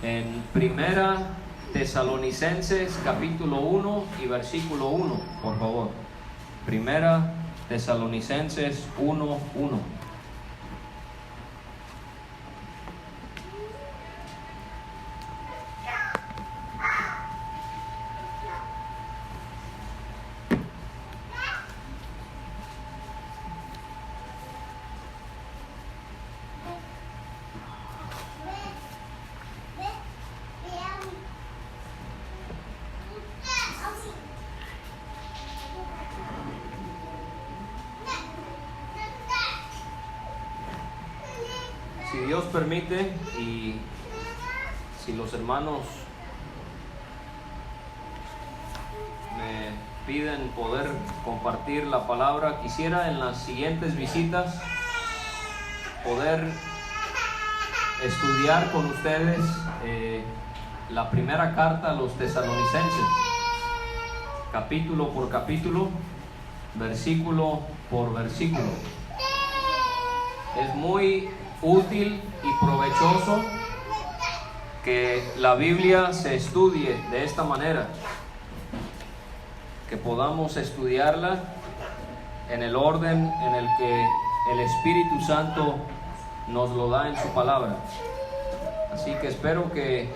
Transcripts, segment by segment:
en Primera Tesalonicenses capítulo 1 y versículo 1, por favor. Primera Tesalonicenses 1:1. Si Dios permite y si los hermanos me piden poder compartir la palabra, quisiera en las siguientes visitas poder estudiar con ustedes la primera carta a los tesalonicenses, capítulo por capítulo, versículo por versículo. Es muy útil y provechoso que la Biblia se estudie de esta manera, que podamos estudiarla en el orden en el que el Espíritu Santo nos lo da en su palabra. Así que espero que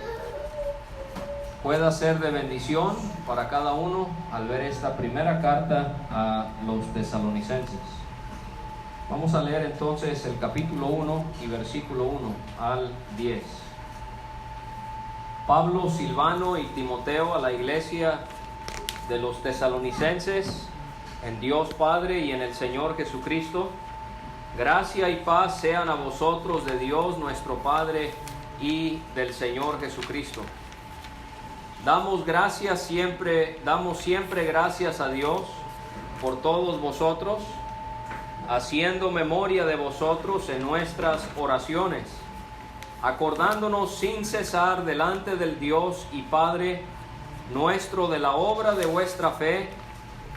pueda ser de bendición para cada uno al ver esta primera carta a los tesalonicenses. Vamos a leer entonces el capítulo 1 y versículo 1 al 10. Pablo, Silvano y Timoteo, a la iglesia de los tesalonicenses, en Dios Padre y en el Señor Jesucristo, gracia y paz sean a vosotros de Dios nuestro Padre y del Señor Jesucristo. Damos siempre gracias a Dios por todos vosotros, haciendo memoria de vosotros en nuestras oraciones, acordándonos sin cesar delante del Dios y Padre nuestro de la obra de vuestra fe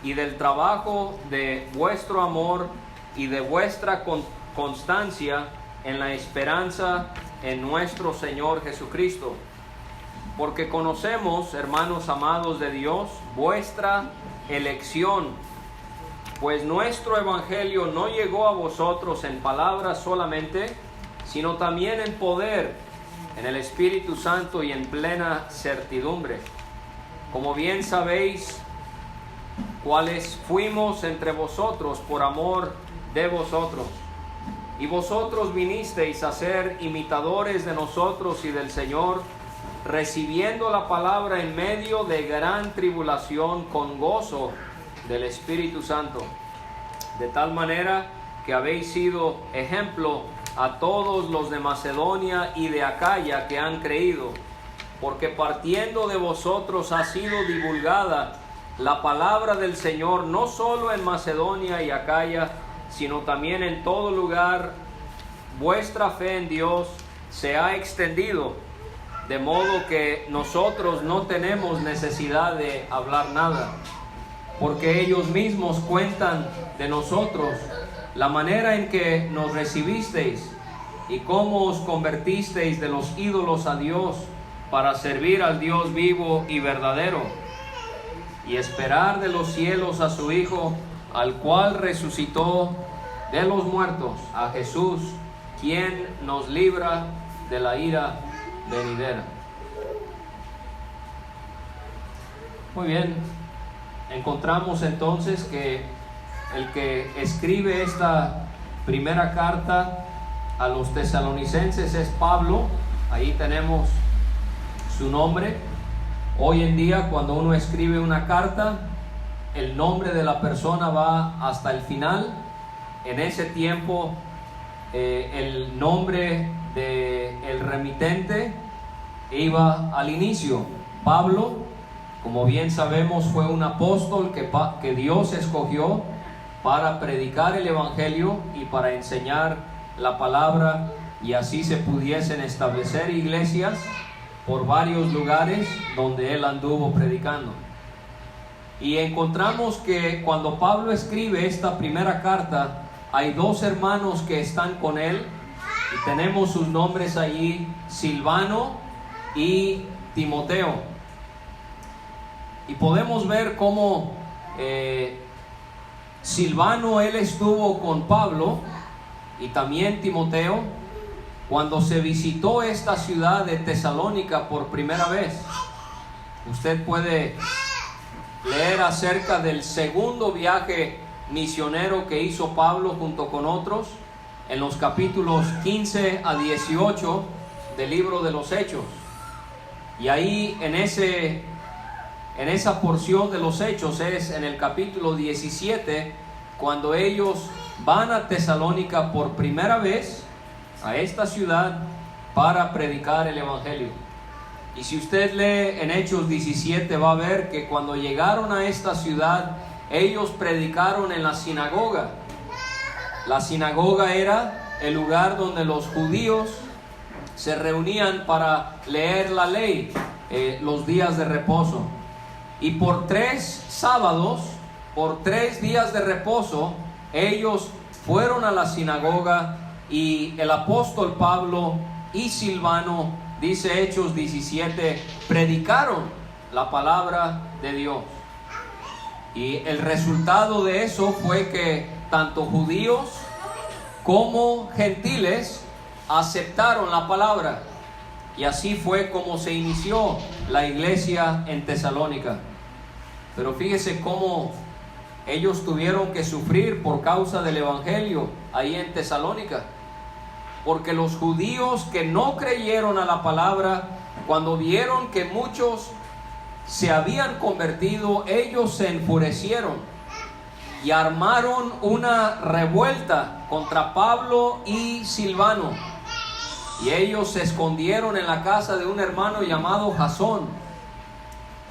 y del trabajo de vuestro amor y de vuestra constancia en la esperanza en nuestro Señor Jesucristo. Porque conocemos, hermanos amados de Dios, vuestra elección, pues nuestro evangelio no llegó a vosotros en palabras solamente, sino también en poder, en el Espíritu Santo y en plena certidumbre. Como bien sabéis, cuáles fuimos entre vosotros por amor de vosotros. Y vosotros vinisteis a ser imitadores de nosotros y del Señor, recibiendo la palabra en medio de gran tribulación con gozo del Espíritu Santo, de tal manera que habéis sido ejemplo a todos los de Macedonia y de Acaya que han creído, porque partiendo de vosotros ha sido divulgada la palabra del Señor no solo en Macedonia y Acaya, sino también en todo lugar. Vuestra fe en Dios se ha extendido, de modo que nosotros no tenemos necesidad de hablar nada, porque ellos mismos cuentan de nosotros la manera en que nos recibisteis y cómo os convertisteis de los ídolos a Dios para servir al Dios vivo y verdadero, y esperar de los cielos a su Hijo, al cual resucitó de los muertos, a Jesús, quien nos libra de la ira venidera. Muy bien, encontramos entonces que el que escribe esta primera carta a los tesalonicenses es Pablo. Ahí tenemos su nombre. Hoy en día, cuando uno escribe una carta, el nombre de la persona va hasta el final. En ese tiempo, el nombre del remitente iba al inicio. Pablo, como bien sabemos, fue un apóstol que Dios escogió para predicar el evangelio y para enseñar la palabra, y así se pudiesen establecer iglesias por varios lugares donde él anduvo predicando. Y encontramos que cuando Pablo escribe esta primera carta, hay dos hermanos que están con él, y tenemos sus nombres allí: Silvano y Timoteo. Y podemos ver cómo Silvano, él estuvo con Pablo y también Timoteo cuando se visitó esta ciudad de Tesalónica por primera vez. Usted puede leer acerca del segundo viaje misionero que hizo Pablo junto con otros en los capítulos 15 a 18 del libro de los Hechos. Y ahí en esa porción de los Hechos es en el capítulo 17 cuando ellos van a Tesalónica por primera vez a esta ciudad para predicar el Evangelio. Y si usted lee en Hechos 17 va a ver que cuando llegaron a esta ciudad ellos predicaron en la sinagoga. La sinagoga era el lugar donde los judíos se reunían para leer la ley, los días de reposo. Y por 3 sábados, por 3 días de reposo, ellos fueron a la sinagoga y el apóstol Pablo y Silvano, dice Hechos 17, predicaron la palabra de Dios. Y el resultado de eso fue que tanto judíos como gentiles aceptaron la palabra. Y así fue como se inició la iglesia en Tesalónica. Pero fíjese cómo ellos tuvieron que sufrir por causa del evangelio ahí en Tesalónica. Porque los judíos que no creyeron a la palabra, cuando vieron que muchos se habían convertido, ellos se enfurecieron y armaron una revuelta contra Pablo y Silvano. Y ellos se escondieron en la casa de un hermano llamado Jasón.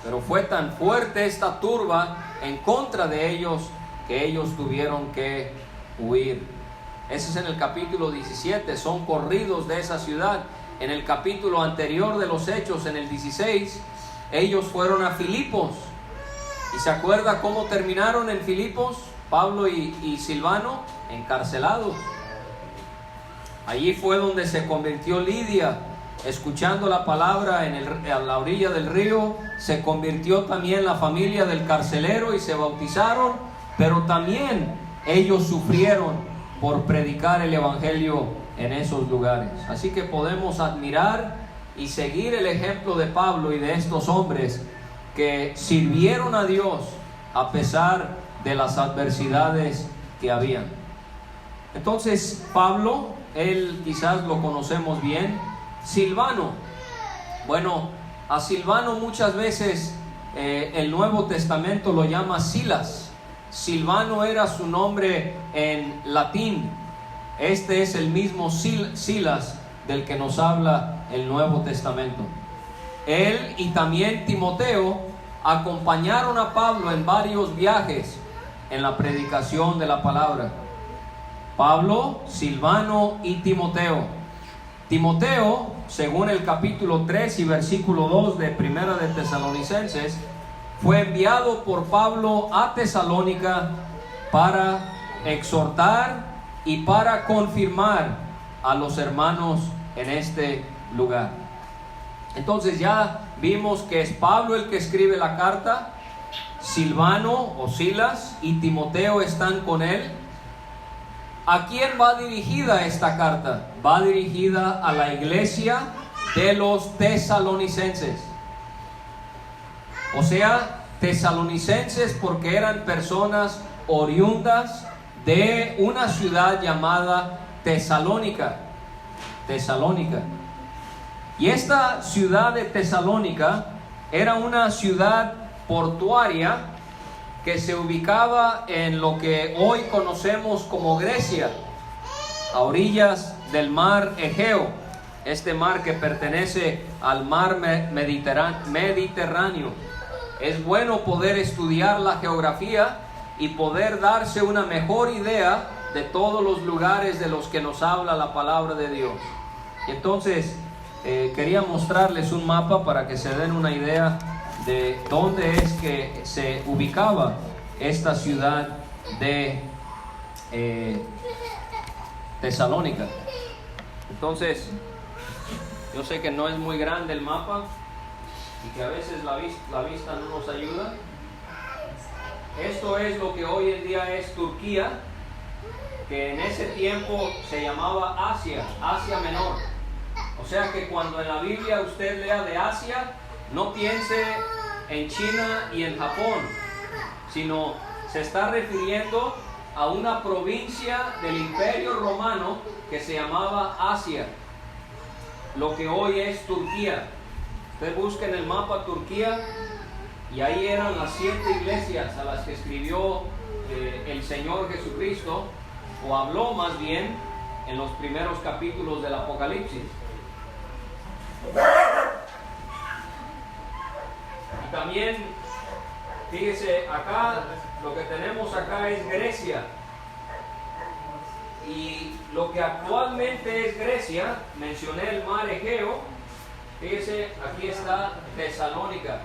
Pero fue tan fuerte esta turba en contra de ellos que ellos tuvieron que huir. Ese es en el capítulo 17, son corridos de esa ciudad. En el capítulo anterior de los Hechos, en el 16, ellos fueron a Filipos. ¿Y se acuerda cómo terminaron en Filipos? Pablo y Silvano encarcelados. Allí fue donde se convirtió Lidia, escuchando la palabra a la orilla del río. Se convirtió también la familia del carcelero y se bautizaron, pero también ellos sufrieron por predicar el evangelio en esos lugares. Así que podemos admirar y seguir el ejemplo de Pablo y de estos hombres que sirvieron a Dios a pesar de las adversidades que habían. Entonces Pablo, él quizás lo conocemos bien. Silvano, bueno, a Silvano muchas veces el Nuevo Testamento lo llama Silas. Silvano era su nombre en latín. Este es el mismo Silas del que nos habla el Nuevo Testamento. Él y también Timoteo acompañaron a Pablo en varios viajes en la predicación de la palabra. Pablo, Silvano y Timoteo. Timoteo, según el capítulo 3 y versículo 2 de Primera de Tesalonicenses, fue enviado por Pablo a Tesalónica para exhortar y para confirmar a los hermanos en este lugar. Entonces ya vimos que es Pablo el que escribe la carta, Silvano o Silas y Timoteo están con él. ¿A quién va dirigida esta carta? Va dirigida a la iglesia de los tesalonicenses. O sea, tesalonicenses porque eran personas oriundas de una ciudad llamada Tesalónica. Y esta ciudad de Tesalónica era una ciudad portuaria que se ubicaba en lo que hoy conocemos como Grecia, a orillas del mar Egeo, este mar que pertenece al mar Mediterráneo. Es bueno poder estudiar la geografía y poder darse una mejor idea de todos los lugares de los que nos habla la palabra de Dios. Y entonces quería mostrarles un mapa para que se den una idea de dónde es que se ubicaba esta ciudad de Tesalónica. Entonces, Yo sé que no es muy grande el mapa y que a veces la vista no nos ayuda. Esto es lo que hoy en día es Turquía, que en ese tiempo se llamaba Asia, Asia Menor. O sea que cuando en la Biblia usted lea de Asia, no piense en China y en Japón, sino se está refiriendo a una provincia del Imperio Romano que se llamaba Asia, lo que hoy es Turquía. Usted busca en el mapa Turquía y ahí eran las 7 iglesias a las que escribió el Señor Jesucristo, o habló más bien en los primeros capítulos del Apocalipsis. Y también, fíjese, acá, lo que tenemos acá es Grecia. Y lo que actualmente es Grecia, mencioné el mar Egeo, fíjese, aquí está Tesalónica.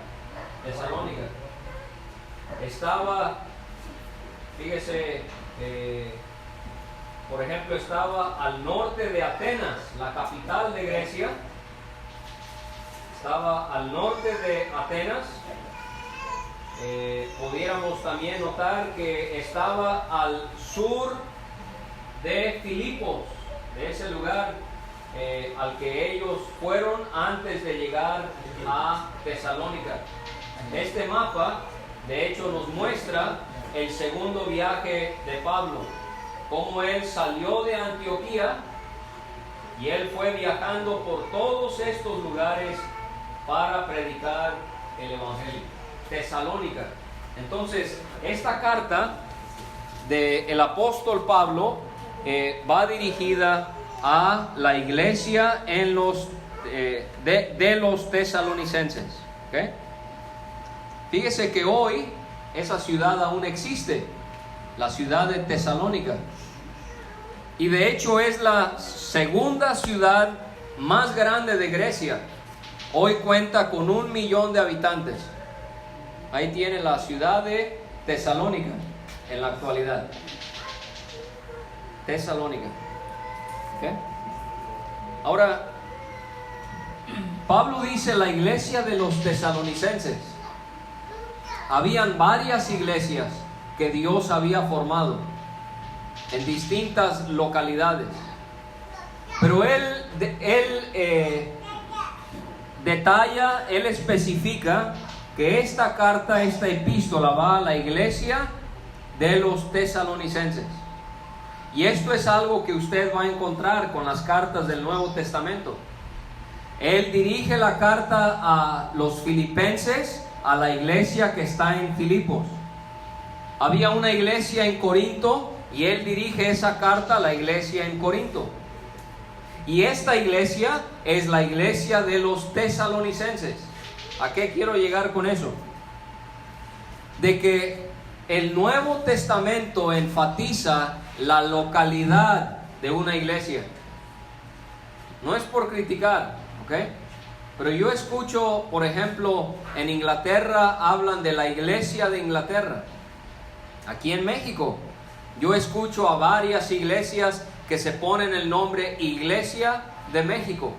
Estaba, fíjese, por ejemplo, estaba al norte de Atenas, la capital de Grecia. Estaba al norte de Atenas. Pudiéramos también notar que estaba al sur de Filipos, de ese lugar al que ellos fueron antes de llegar a Tesalónica. Este mapa, de hecho, nos muestra el segundo viaje de Pablo, cómo él salió de Antioquía y él fue viajando por todos estos lugares para predicar el Evangelio. Tesalónica. Entonces, esta carta del apóstol Pablo va dirigida a la iglesia en de los tesalonicenses. ¿Okay? Fíjese que hoy esa ciudad aún existe, la ciudad de Tesalónica. Y de hecho es la segunda ciudad más grande de Grecia. Hoy cuenta con 1 millón de habitantes. Ahí tiene la ciudad de Tesalónica en la actualidad. Tesalónica. ¿Okay? Ahora, Pablo dice la iglesia de los tesalonicenses. Habían varias iglesias que Dios había formado en distintas localidades. Pero él detalla, él especifica que esta carta, esta epístola va a la iglesia de los tesalonicenses. Y esto es algo que usted va a encontrar con las cartas del Nuevo Testamento. Él dirige la carta a los filipenses, a la iglesia que está en Filipos. Había una iglesia en Corinto y él dirige esa carta a la iglesia en Corinto. Y esta iglesia es la iglesia de los tesalonicenses. ¿A qué quiero llegar con eso? De que el Nuevo Testamento enfatiza la localidad de una iglesia. No es por criticar, ¿ok? Pero yo escucho, por ejemplo, en Inglaterra hablan de la iglesia de Inglaterra. Aquí en México, yo escucho a varias iglesias que se ponen el nombre Iglesia de México.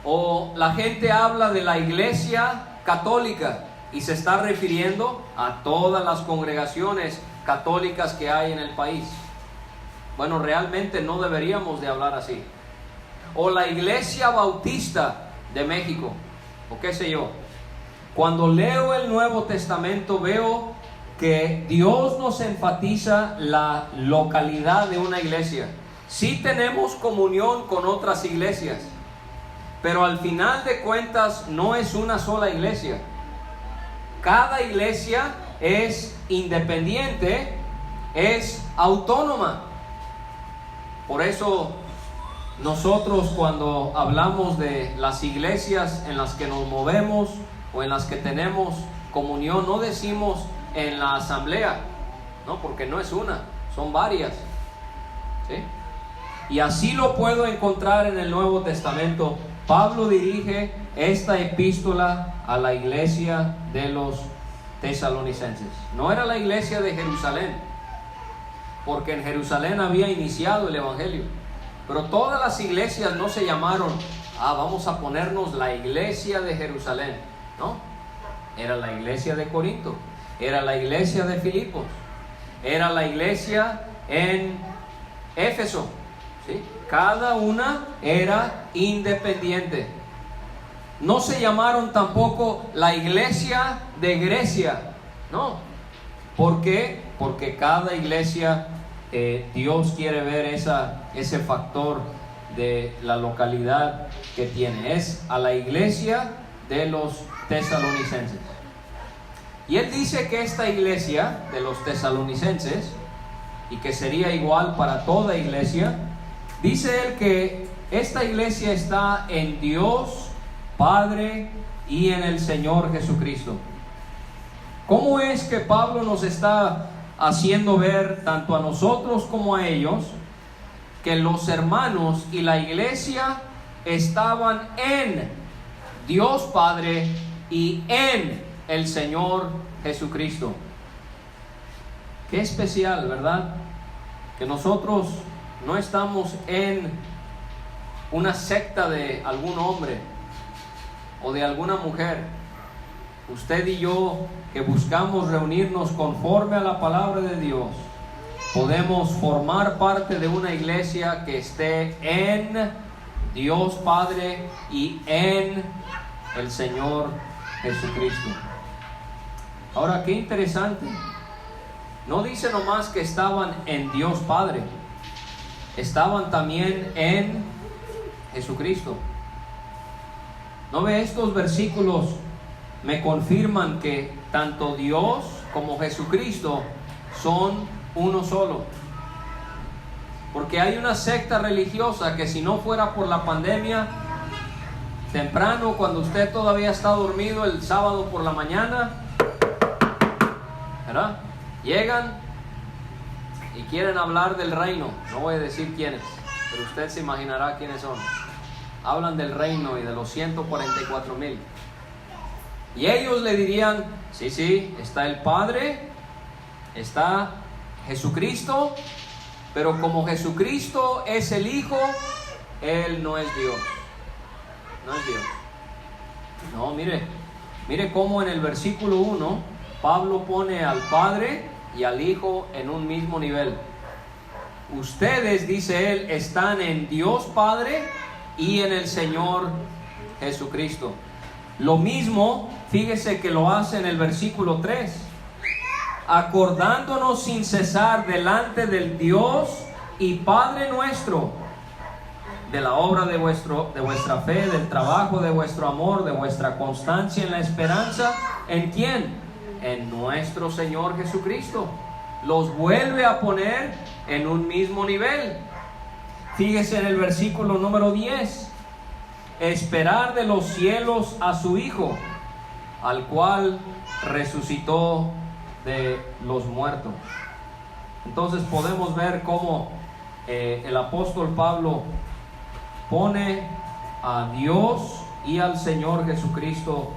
O la gente habla de la iglesia católica y se está refiriendo a todas las congregaciones católicas que hay en el país. Bueno, realmente no deberíamos de hablar así. O la iglesia bautista de México, o qué sé yo. Cuando leo el Nuevo Testamento veo que Dios nos enfatiza la localidad de una iglesia. Sí tenemos comunión con otras iglesias, pero al final de cuentas no es una sola iglesia. Cada iglesia es independiente, es autónoma. Por eso nosotros cuando hablamos de las iglesias en las que nos movemos o en las que tenemos comunión, no decimos en la asamblea, no, porque no es una, son varias. ¿Sí? Y así lo puedo encontrar en el Nuevo Testamento. Pablo dirige esta epístola a la iglesia de los tesalonicenses. No era la iglesia de Jerusalén, porque en Jerusalén había iniciado el evangelio. Pero todas las iglesias no se llamaron, vamos a ponernos la iglesia de Jerusalén. No, era la iglesia de Corinto, era la iglesia de Filipos, era la iglesia en Éfeso, ¿sí? Cada una era independiente. No se llamaron tampoco la iglesia de Grecia, no. ¿Por qué? Porque cada iglesia, Dios quiere ver ese factor de la localidad que tiene. Es a la iglesia de los tesalonicenses. Y él dice que esta iglesia de los tesalonicenses, y que sería igual para toda iglesia, dice él que esta iglesia está en Dios Padre y en el Señor Jesucristo. ¿Cómo es que Pablo nos está haciendo ver, tanto a nosotros como a ellos, que los hermanos y la iglesia estaban en Dios Padre y en el Señor Jesucristo? Qué especial, ¿verdad? Que nosotros no estamos en una secta de algún hombre o de alguna mujer. Usted y yo, que buscamos reunirnos conforme a la palabra de Dios, podemos formar parte de una iglesia que esté en Dios Padre y en el Señor Jesucristo. Ahora, qué interesante. No dice nomás que estaban en Dios Padre, estaban también en Jesucristo. ¿No ve? Estos versículos me confirman que tanto Dios como Jesucristo son uno solo. Porque hay una secta religiosa que, si no fuera por la pandemia, temprano, cuando usted todavía está dormido el sábado por la mañana, ¿verdad?, llegan y quieren hablar del reino. No voy a decir quiénes, pero usted se imaginará quiénes son. Hablan del reino y de los 144,000. Y ellos le dirían, sí, está el Padre, está Jesucristo, pero como Jesucristo es el Hijo, Él no es Dios. No es Dios. No, mire cómo en el versículo 1 Pablo pone al Padre y al Hijo en un mismo nivel. Ustedes, dice él, están en Dios Padre y en el Señor Jesucristo. Lo mismo, fíjese que lo hace en el versículo 3. Acordándonos sin cesar delante del Dios y Padre nuestro, de la obra de vuestra fe, del trabajo de vuestro amor, de vuestra constancia en la esperanza. ¿En quién? En nuestro Señor Jesucristo. Los vuelve a poner en un mismo nivel. Fíjese en el versículo número 10. Esperar de los cielos a su Hijo, al cual resucitó de los muertos. Entonces podemos ver cómo el apóstol Pablo pone a Dios y al Señor Jesucristo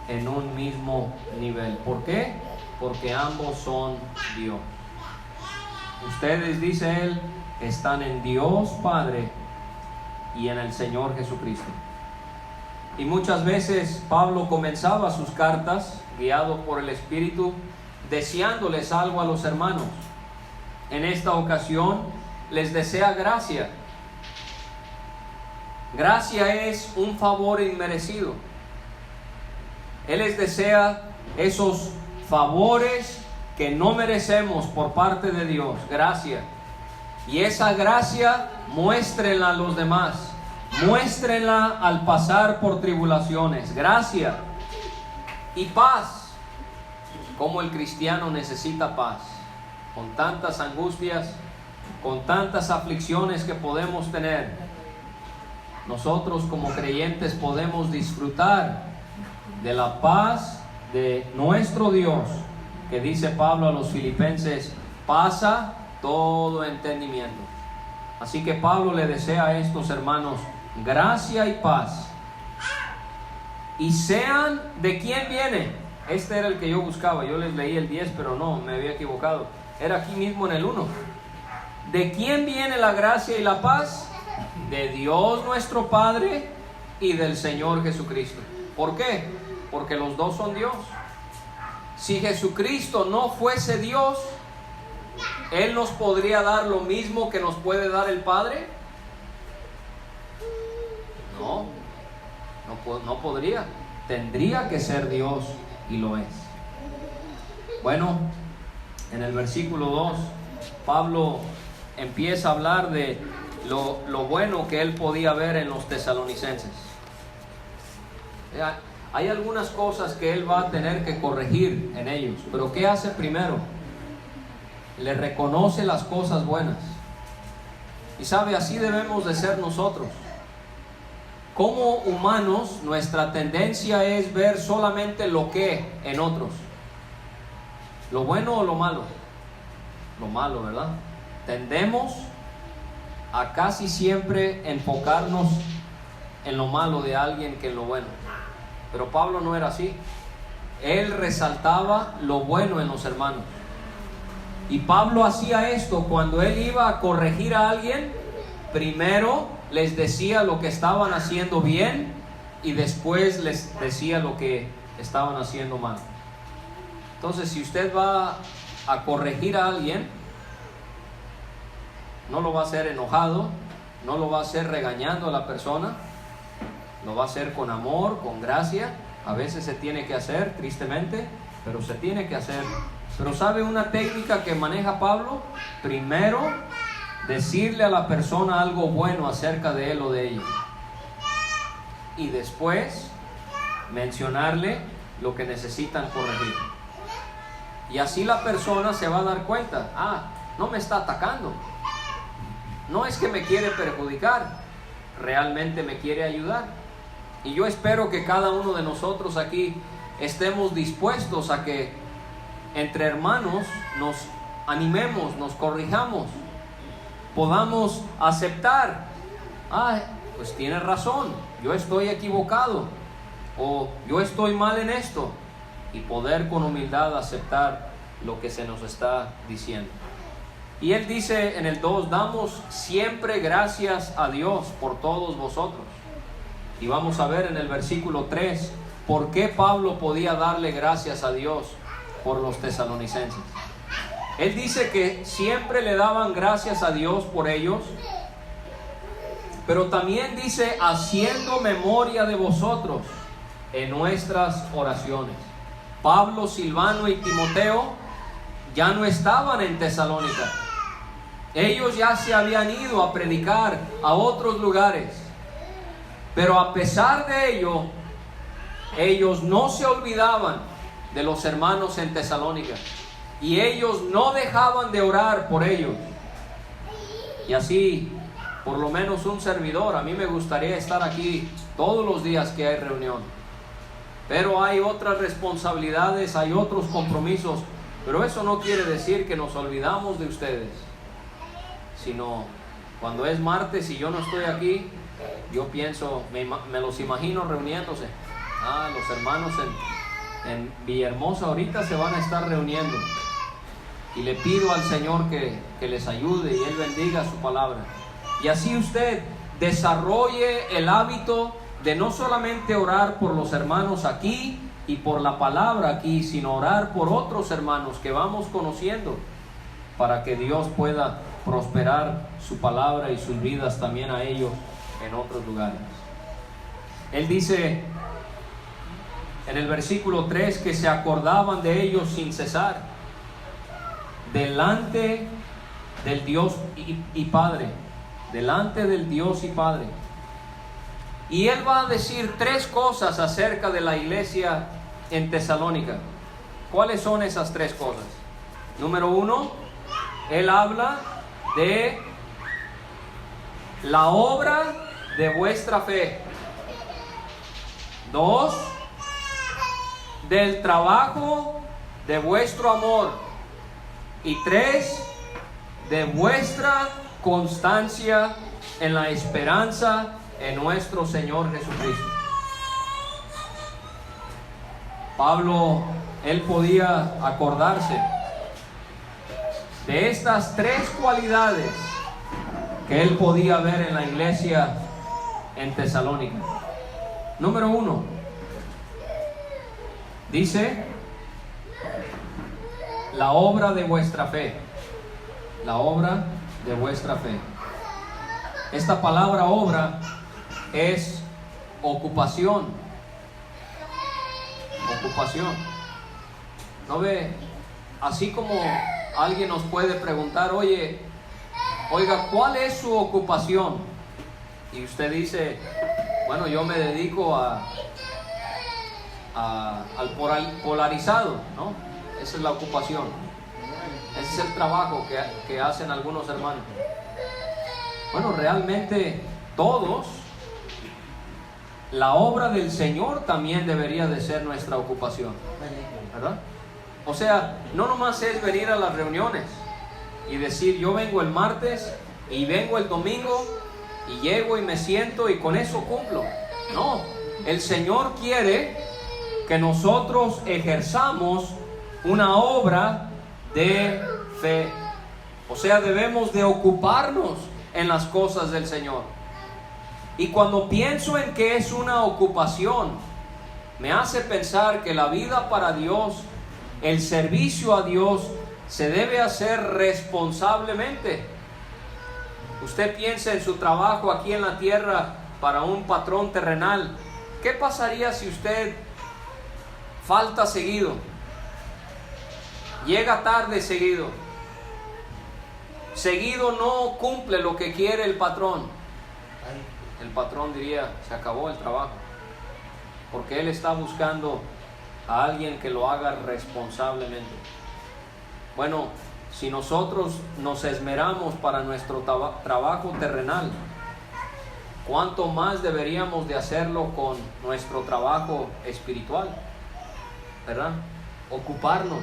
en un mismo nivel. ¿Por qué? Porque ambos son Dios. Ustedes, dice él, están en Dios Padre y en el Señor Jesucristo. Y muchas veces Pablo comenzaba sus cartas, guiado por el Espíritu, deseándoles algo a los hermanos. En esta ocasión les desea gracia. Gracia es un favor inmerecido. Él les desea esos favores que no merecemos por parte de Dios. Gracia. Y esa gracia muéstrenla a los demás. Muéstrenla al pasar por tribulaciones. Gracia y paz. Como el cristiano necesita paz. Con tantas angustias, con tantas aflicciones que podemos tener, nosotros como creyentes podemos disfrutar de la paz de nuestro Dios, que dice Pablo a los filipenses, pasa todo entendimiento. Así que Pablo le desea a estos hermanos gracia y paz. Y sean, ¿de quién viene? Este era el que yo buscaba. Yo les leí el 10, pero no, me había equivocado. Era aquí mismo en el 1. ¿De quién viene la gracia y la paz? de Dios nuestro Padre y del Señor Jesucristo. ¿Por qué? Porque los dos son Dios. Si Jesucristo no fuese Dios, ¿Él nos podría dar lo mismo que nos puede dar el Padre? No podría. Tendría que ser Dios, y lo es. Bueno, en el versículo 2, Pablo empieza a hablar de lo bueno que él podía ver en los tesalonicenses. Hay algunas cosas que él va a tener que corregir en ellos, pero ¿qué hace primero? Le reconoce las cosas buenas. Y sabe, así debemos de ser nosotros. Como humanos, nuestra tendencia es ver solamente lo que en otros. ¿Lo bueno o lo malo? Lo malo, ¿verdad? Tendemos a casi siempre enfocarnos en lo malo de alguien que en lo bueno. Pero Pablo no era así. Él resaltaba lo bueno en los hermanos. Y Pablo hacía esto cuando él iba a corregir a alguien. Primero les decía lo que estaban haciendo bien y después les decía lo que estaban haciendo mal. Entonces, si usted va a corregir a alguien, no lo va a hacer enojado, no lo va a hacer regañando a la persona, lo va a hacer con amor, con gracia. A veces se tiene que hacer, tristemente, pero se tiene que hacer. Pero ¿sabe una técnica que maneja Pablo? Primero, decirle a la persona algo bueno acerca de él o de ella, y después mencionarle lo que necesitan corregir. Y así la persona se va a dar cuenta: no me está atacando, no es que me quiere perjudicar, realmente me quiere ayudar. Y yo espero que cada uno de nosotros aquí estemos dispuestos a que entre hermanos nos animemos, nos corrijamos, podamos aceptar: pues tiene razón, yo estoy equivocado, o yo estoy mal en esto, y poder con humildad aceptar lo que se nos está diciendo. Y él dice en el 2: damos siempre gracias a Dios por todos vosotros. Y vamos a ver en el versículo 3 por qué Pablo podía darle gracias a Dios por los tesalonicenses. Él dice que siempre le daban gracias a Dios por ellos, pero también dice: haciendo memoria de vosotros en nuestras oraciones. Pablo, Silvano y Timoteo ya no estaban en Tesalónica. Ellos ya se habían ido a predicar a otros lugares. Pero a pesar de ello, ellos no se olvidaban de los hermanos en Tesalónica. Y ellos no dejaban de orar por ellos. Y así, por lo menos un servidor, a mí me gustaría estar aquí todos los días que hay reunión. Pero hay otras responsabilidades, hay otros compromisos. Pero eso no quiere decir que nos olvidamos de ustedes. Sino, cuando es martes y yo no estoy aquí, yo pienso, me los imagino reuniéndose. Los hermanos en Villahermosa ahorita se van a estar reuniendo. Y le pido al Señor que les ayude y Él bendiga su palabra. Y así usted desarrolle el hábito de no solamente orar por los hermanos aquí y por la palabra aquí, sino orar por otros hermanos que vamos conociendo, para que Dios pueda prosperar su palabra y sus vidas también a ellos en otros lugares. Él dice en el versículo 3 que se acordaban de ellos sin cesar, delante del Dios y Padre, delante del Dios y Padre. Y él va a decir 3 cosas acerca de la iglesia en Tesalónica. ¿Cuáles son esas 3 cosas? Número 1, él habla de la obra de vuestra fe. 2, del trabajo de vuestro amor. Y 3, de vuestra constancia en la esperanza en nuestro Señor Jesucristo. Pablo, él podía acordarse de estas 3 cualidades que él podía ver en la iglesia en Tesalónica. Número 1, dice la obra de vuestra fe. La obra de vuestra fe. Esta palabra obra es ocupación. Ocupación. ¿No ve? Así como alguien nos puede preguntar, oiga, ¿cuál es su ocupación? Y usted dice, bueno, yo me dedico al polarizado, ¿no? Esa es la ocupación. Ese es el trabajo que hacen algunos hermanos. Bueno, realmente todos, la obra del Señor también debería de ser nuestra ocupación, ¿verdad? O sea, no nomás es venir a las reuniones y decir, yo vengo el martes y vengo el domingo y llego y me siento y con eso cumplo. No, el Señor quiere que nosotros ejerzamos una obra de fe. O sea, debemos de ocuparnos en las cosas del Señor. Y cuando pienso en que es una ocupación, me hace pensar que la vida para Dios, el servicio a Dios, se debe hacer responsablemente. Usted piensa en su trabajo aquí en la tierra para un patrón terrenal. ¿Qué pasaría si usted falta seguido? Llega tarde seguido. Seguido no cumple lo que quiere el patrón. El patrón diría, se acabó el trabajo. Porque él está buscando a alguien que lo haga responsablemente. Bueno, si nosotros nos esmeramos para nuestro trabajo terrenal, ¿cuánto más deberíamos de hacerlo con nuestro trabajo espiritual? ¿Verdad? Ocuparnos.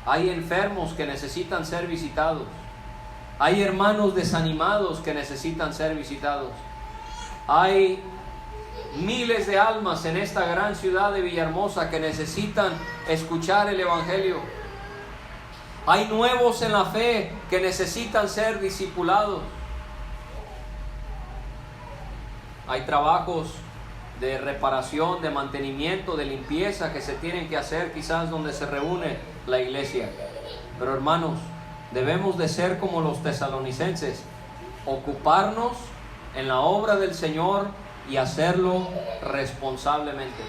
Hay enfermos que necesitan ser visitados. Hay hermanos desanimados que necesitan ser visitados. Hay miles de almas en esta gran ciudad de Villahermosa que necesitan escuchar el Evangelio. Hay nuevos en la fe que necesitan ser discipulados. Hay trabajos de reparación, de mantenimiento, de limpieza que se tienen que hacer quizás donde se reúne la iglesia. Pero hermanos, debemos de ser como los tesalonicenses, ocuparnos en la obra del Señor y hacerlo responsablemente.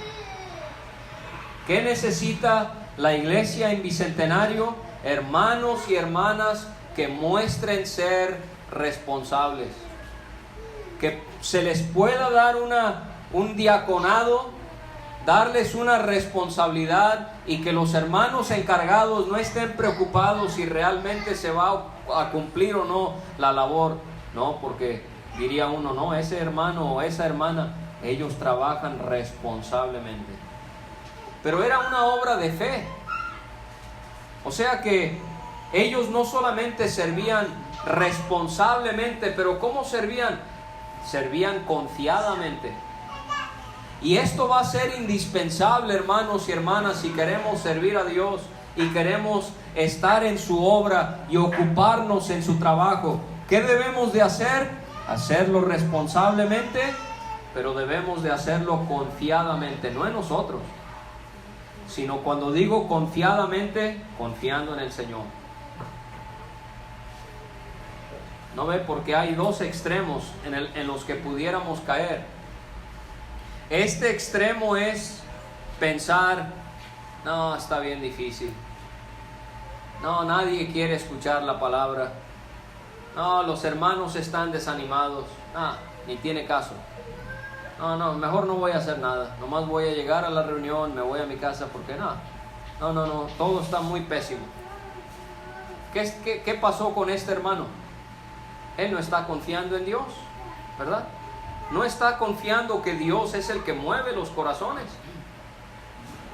¿Qué necesita la iglesia en Bicentenario? Hermanos y hermanas que muestren ser responsables. Que se les pueda dar un diaconado, darles una responsabilidad y que los hermanos encargados no estén preocupados si realmente se va a cumplir o no la labor. No, porque diría uno, no, ese hermano o esa hermana, ellos trabajan responsablemente. Pero era una obra de fe. O sea que ellos no solamente servían responsablemente, pero ¿cómo servían? Servían confiadamente. Y esto va a ser indispensable, hermanos y hermanas, si queremos servir a Dios y queremos estar en su obra y ocuparnos en su trabajo. ¿Qué debemos de hacer? Hacerlo responsablemente, pero debemos de hacerlo confiadamente, no en nosotros, sino cuando digo confiadamente, confiando en el Señor. ¿No ve? Porque hay dos extremos en los que pudiéramos caer. Este extremo es pensar, no, está bien difícil. No, nadie quiere escuchar la palabra. No, los hermanos están desanimados. Ni tiene caso. No, mejor no voy a hacer nada. Nomás voy a llegar a la reunión, me voy a mi casa porque no, todo está muy pésimo. ¿Qué pasó con este hermano? Él no está confiando en Dios, ¿verdad? No está confiando que Dios es el que mueve los corazones.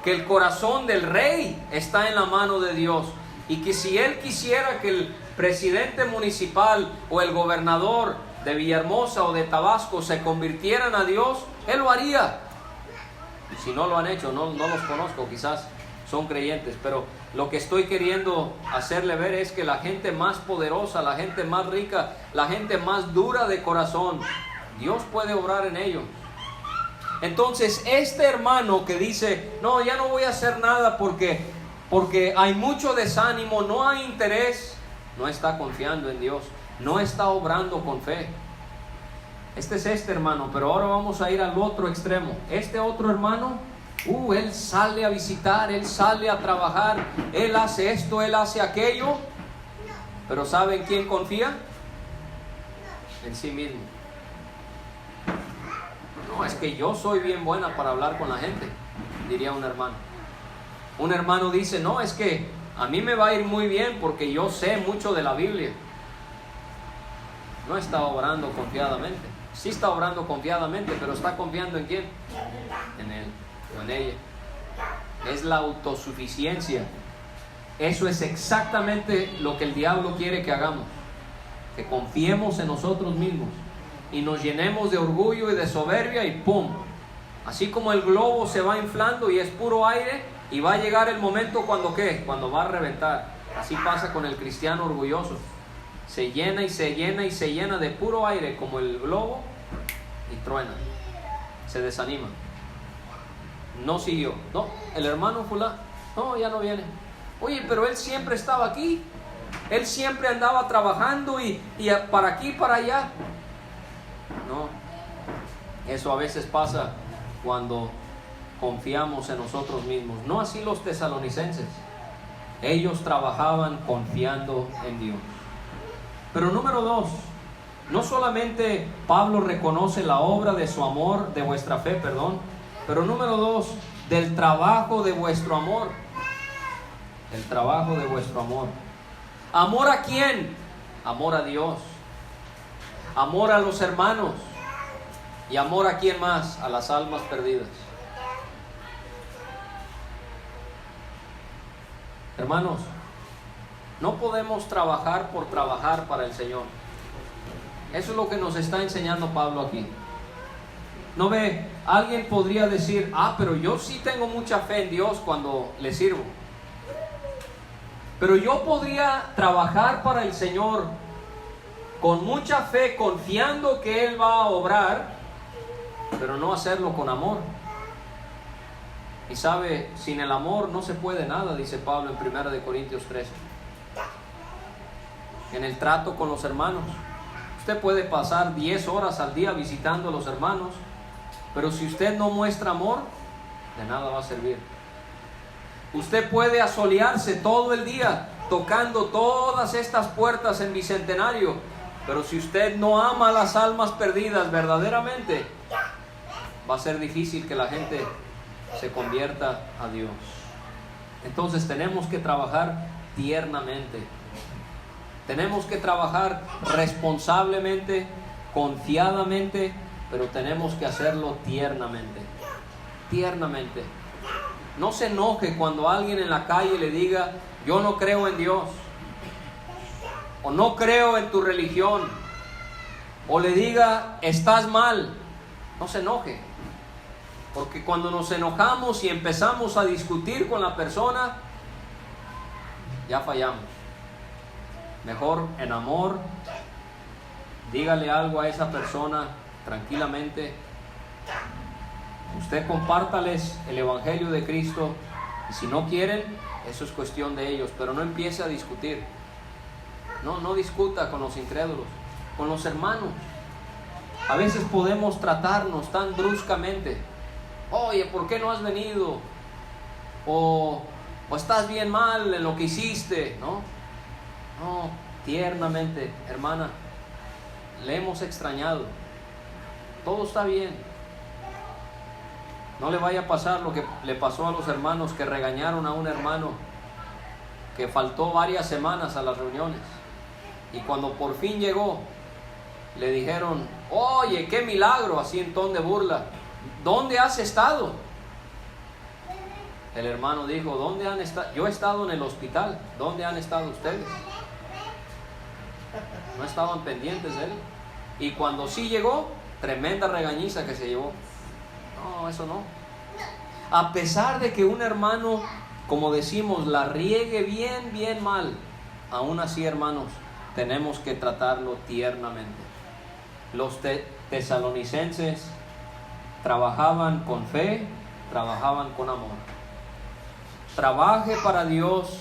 Que el corazón del rey está en la mano de Dios. Y que si él quisiera que el presidente municipal o el gobernador de Villahermosa o de Tabasco se convirtieran a Dios, él lo haría. Y si no lo han hecho, no los conozco, quizás son creyentes, pero lo que estoy queriendo hacerle ver es que la gente más poderosa, la gente más rica, la gente más dura de corazón, Dios puede obrar en ellos. Entonces este hermano que dice, no, ya no voy a hacer nada porque hay mucho desánimo, no hay interés, no está confiando en Dios, no está obrando con fe. Este es este hermano, pero ahora vamos a ir al otro extremo. Este otro hermano, él sale a visitar, él sale a trabajar, él hace esto, él hace aquello, pero ¿saben quién confía? En sí mismo. No, es que yo soy bien buena para hablar con la gente, diría un hermano. Un hermano dice, no, es que a mí me va a ir muy bien porque yo sé mucho de la Biblia. No está obrando confiadamente. Sí está obrando confiadamente, pero ¿está confiando en quién? En él o en ella. Es la autosuficiencia. Eso es exactamente lo que el diablo quiere que hagamos. Que confiemos en nosotros mismos y nos llenemos de orgullo y de soberbia y ¡pum! Así como el globo se va inflando y es puro aire y va a llegar el momento cuando ¿qué? Cuando va a reventar. Así pasa con el cristiano orgulloso. Se llena y se llena y se llena de puro aire como el globo y truena. Se desanima. No siguió. No, el hermano fulano, no, ya no viene. Oye, pero él siempre estaba aquí. Él siempre andaba trabajando y para aquí, para allá. No, eso a veces pasa cuando confiamos en nosotros mismos. No así los tesalonicenses. Ellos trabajaban confiando en Dios. Pero número 2, no solamente Pablo reconoce la obra de su amor, de vuestra fe, pero número 2, del trabajo de vuestro amor. El trabajo de vuestro amor. ¿Amor a quién? Amor a Dios. Amor a los hermanos. ¿Y amor a quién más? A las almas perdidas. Hermanos, no podemos trabajar por trabajar para el Señor. Eso es lo que nos está enseñando Pablo aquí. ¿No ve? Alguien podría decir, pero yo sí tengo mucha fe en Dios cuando le sirvo. Pero yo podría trabajar para el Señor con mucha fe, confiando que Él va a obrar, pero no hacerlo con amor. Y sabe, sin el amor no se puede nada, dice Pablo en 1 Corintios 13. En el trato con los hermanos. Usted puede pasar 10 horas al día visitando a los hermanos, pero si usted no muestra amor, de nada va a servir. Usted puede asolearse todo el día tocando todas estas puertas en Bicentenario, pero si usted no ama a las almas perdidas verdaderamente, va a ser difícil que la gente se convierta a Dios. Entonces tenemos que trabajar tiernamente. Tenemos que trabajar responsablemente, confiadamente, pero tenemos que hacerlo tiernamente. Tiernamente. No se enoje cuando alguien en la calle le diga, yo no creo en Dios, o no creo en tu religión, o le diga, estás mal. No se enoje, porque cuando nos enojamos y empezamos a discutir con la persona, ya fallamos. Mejor en amor, dígale algo a esa persona tranquilamente. Usted compártales el Evangelio de Cristo, y si no quieren, eso es cuestión de ellos, pero no empiece a discutir. No discuta con los incrédulos, con los hermanos. A veces podemos tratarnos tan bruscamente. Oye, ¿por qué no has venido? O estás bien mal en lo que hiciste, ¿no? No, tiernamente, hermana, le hemos extrañado. Todo está bien. No le vaya a pasar lo que le pasó a los hermanos que regañaron a un hermano que faltó varias semanas a las reuniones. Y cuando por fin llegó, le dijeron, oye, qué milagro, así en ton de burla. ¿Dónde has estado? El hermano dijo, ¿dónde han estado? Yo he estado en el hospital. ¿Dónde han estado ustedes? No estaban pendientes de él. Y cuando sí llegó, tremenda regañiza que se llevó. No, eso no. A pesar de que un hermano como decimos, la riegue bien mal, aún así, hermanos, tenemos que tratarlo tiernamente. Los tesalonicenses trabajaban con fe, trabajaban con amor. Trabaje para Dios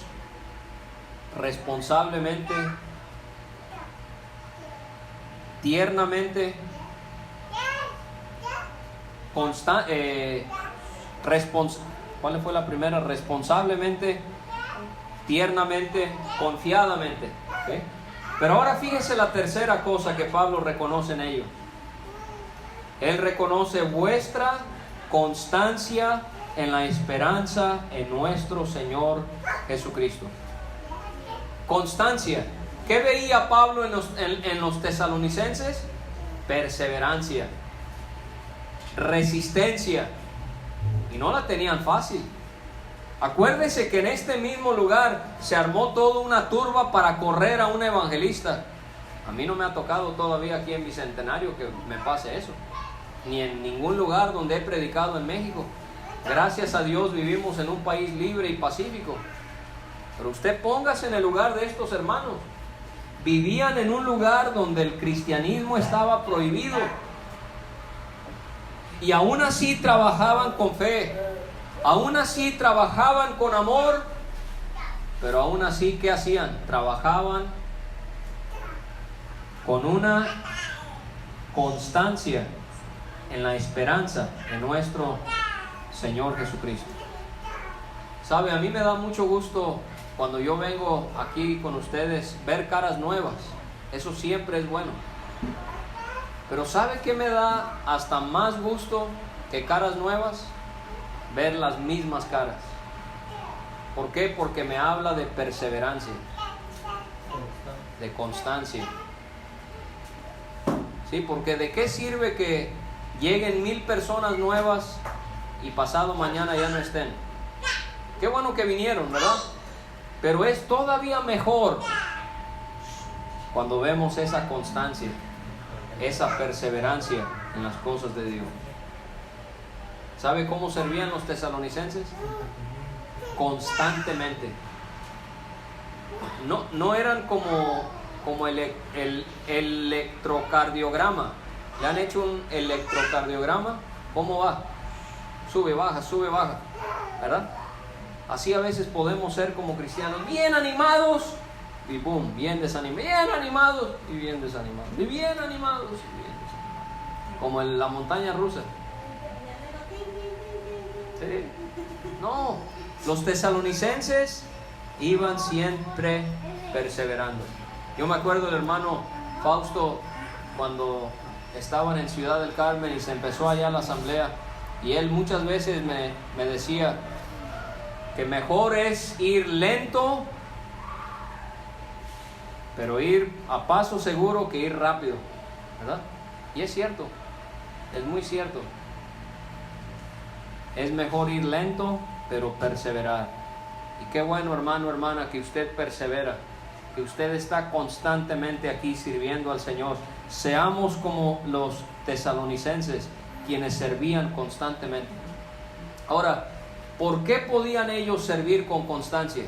responsablemente, tiernamente, ¿cuál fue la primera? Responsablemente, tiernamente, confiadamente. ¿Okay? Pero ahora fíjense la tercera cosa que Pablo reconoce en ellos. Él reconoce vuestra constancia en la esperanza en nuestro Señor Jesucristo. Constancia. ¿Qué veía Pablo en los tesalonicenses? Perseverancia, resistencia. Y no la tenían fácil. Acuérdense que en este mismo lugar se armó toda una turba para correr a un evangelista. A mí no me ha tocado todavía aquí en Bicentenario que me pase eso, ni en ningún lugar donde he predicado en México. Gracias a Dios vivimos en un país libre y pacífico. Pero usted póngase en el lugar de estos hermanos. Vivían en un lugar donde el cristianismo estaba prohibido. Y aún así trabajaban con fe. Aún así trabajaban con amor. Pero aún así, ¿qué hacían? Trabajaban con una constancia en la esperanza de nuestro Señor Jesucristo. ¿Sabe? A mí me da mucho gusto cuando yo vengo aquí con ustedes ver caras nuevas. Eso siempre es bueno. Pero ¿sabe qué me da hasta más gusto que caras nuevas? Ver las mismas caras. ¿Por qué? Porque me habla de perseverancia, de constancia. Sí, porque ¿de qué sirve que lleguen 1000 personas nuevas y pasado mañana ya no estén? Qué bueno que vinieron, ¿verdad? Pero es todavía mejor cuando vemos esa constancia, esa perseverancia en las cosas de Dios. ¿Sabe cómo servían los tesalonicenses? Constantemente. No eran como el electrocardiograma. ¿Le han hecho un electrocardiograma? ¿Cómo va? Sube, baja, ¿verdad? Así a veces podemos ser como cristianos, bien animados y boom, bien desanimados, bien animados y bien desanimados, y bien animados y bien desanimados, como en la montaña rusa. ¿Sí? No, los tesalonicenses iban siempre perseverando. Yo me acuerdo del hermano Fausto cuando estaban en Ciudad del Carmen y se empezó allá la asamblea, y él muchas veces me decía que mejor es ir lento, pero ir a paso seguro, que ir rápido, ¿verdad? Y es cierto, es muy cierto. Es mejor ir lento, pero perseverar. Y qué bueno, hermano, hermana, que usted persevera, que usted está constantemente aquí sirviendo al Señor. Seamos como los tesalonicenses, quienes servían constantemente. Ahora, ¿por qué podían ellos servir con constancia?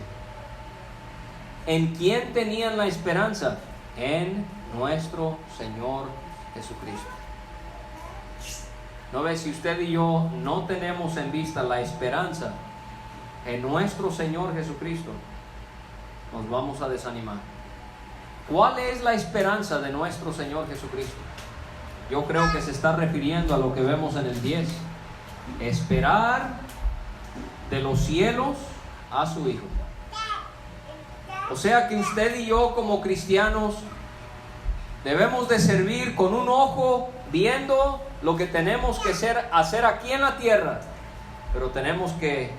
¿En quién tenían la esperanza? En nuestro Señor Jesucristo. ¿No ve? Si usted y yo no tenemos en vista la esperanza en nuestro Señor Jesucristo, nos vamos a desanimar. ¿Cuál es la esperanza de nuestro Señor Jesucristo? Yo creo que se está refiriendo a lo que vemos en el 10. Esperar de los cielos a su Hijo. O sea que usted y yo como cristianos debemos de servir con un ojo viendo lo que tenemos que hacer aquí en la tierra, pero tenemos que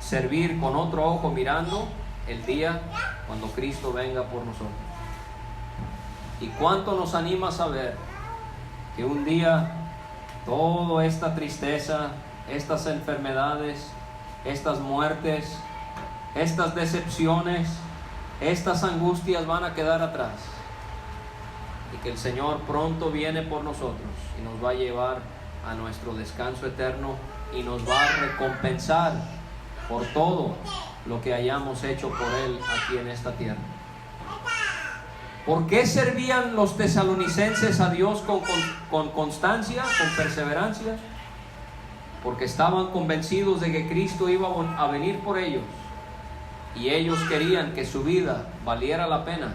servir con otro ojo mirando el día cuando Cristo venga por nosotros. Y cuánto nos anima saber que un día toda esta tristeza, estas enfermedades, estas muertes, estas decepciones, estas angustias van a quedar atrás, y que el Señor pronto viene por nosotros y nos va a llevar a nuestro descanso eterno y nos va a recompensar por todo lo que hayamos hecho por Él aquí en esta tierra. ¿Por qué servían los tesalonicenses a Dios con constancia, con perseverancia? Porque estaban convencidos de que Cristo iba a venir por ellos, y ellos querían que su vida valiera la pena,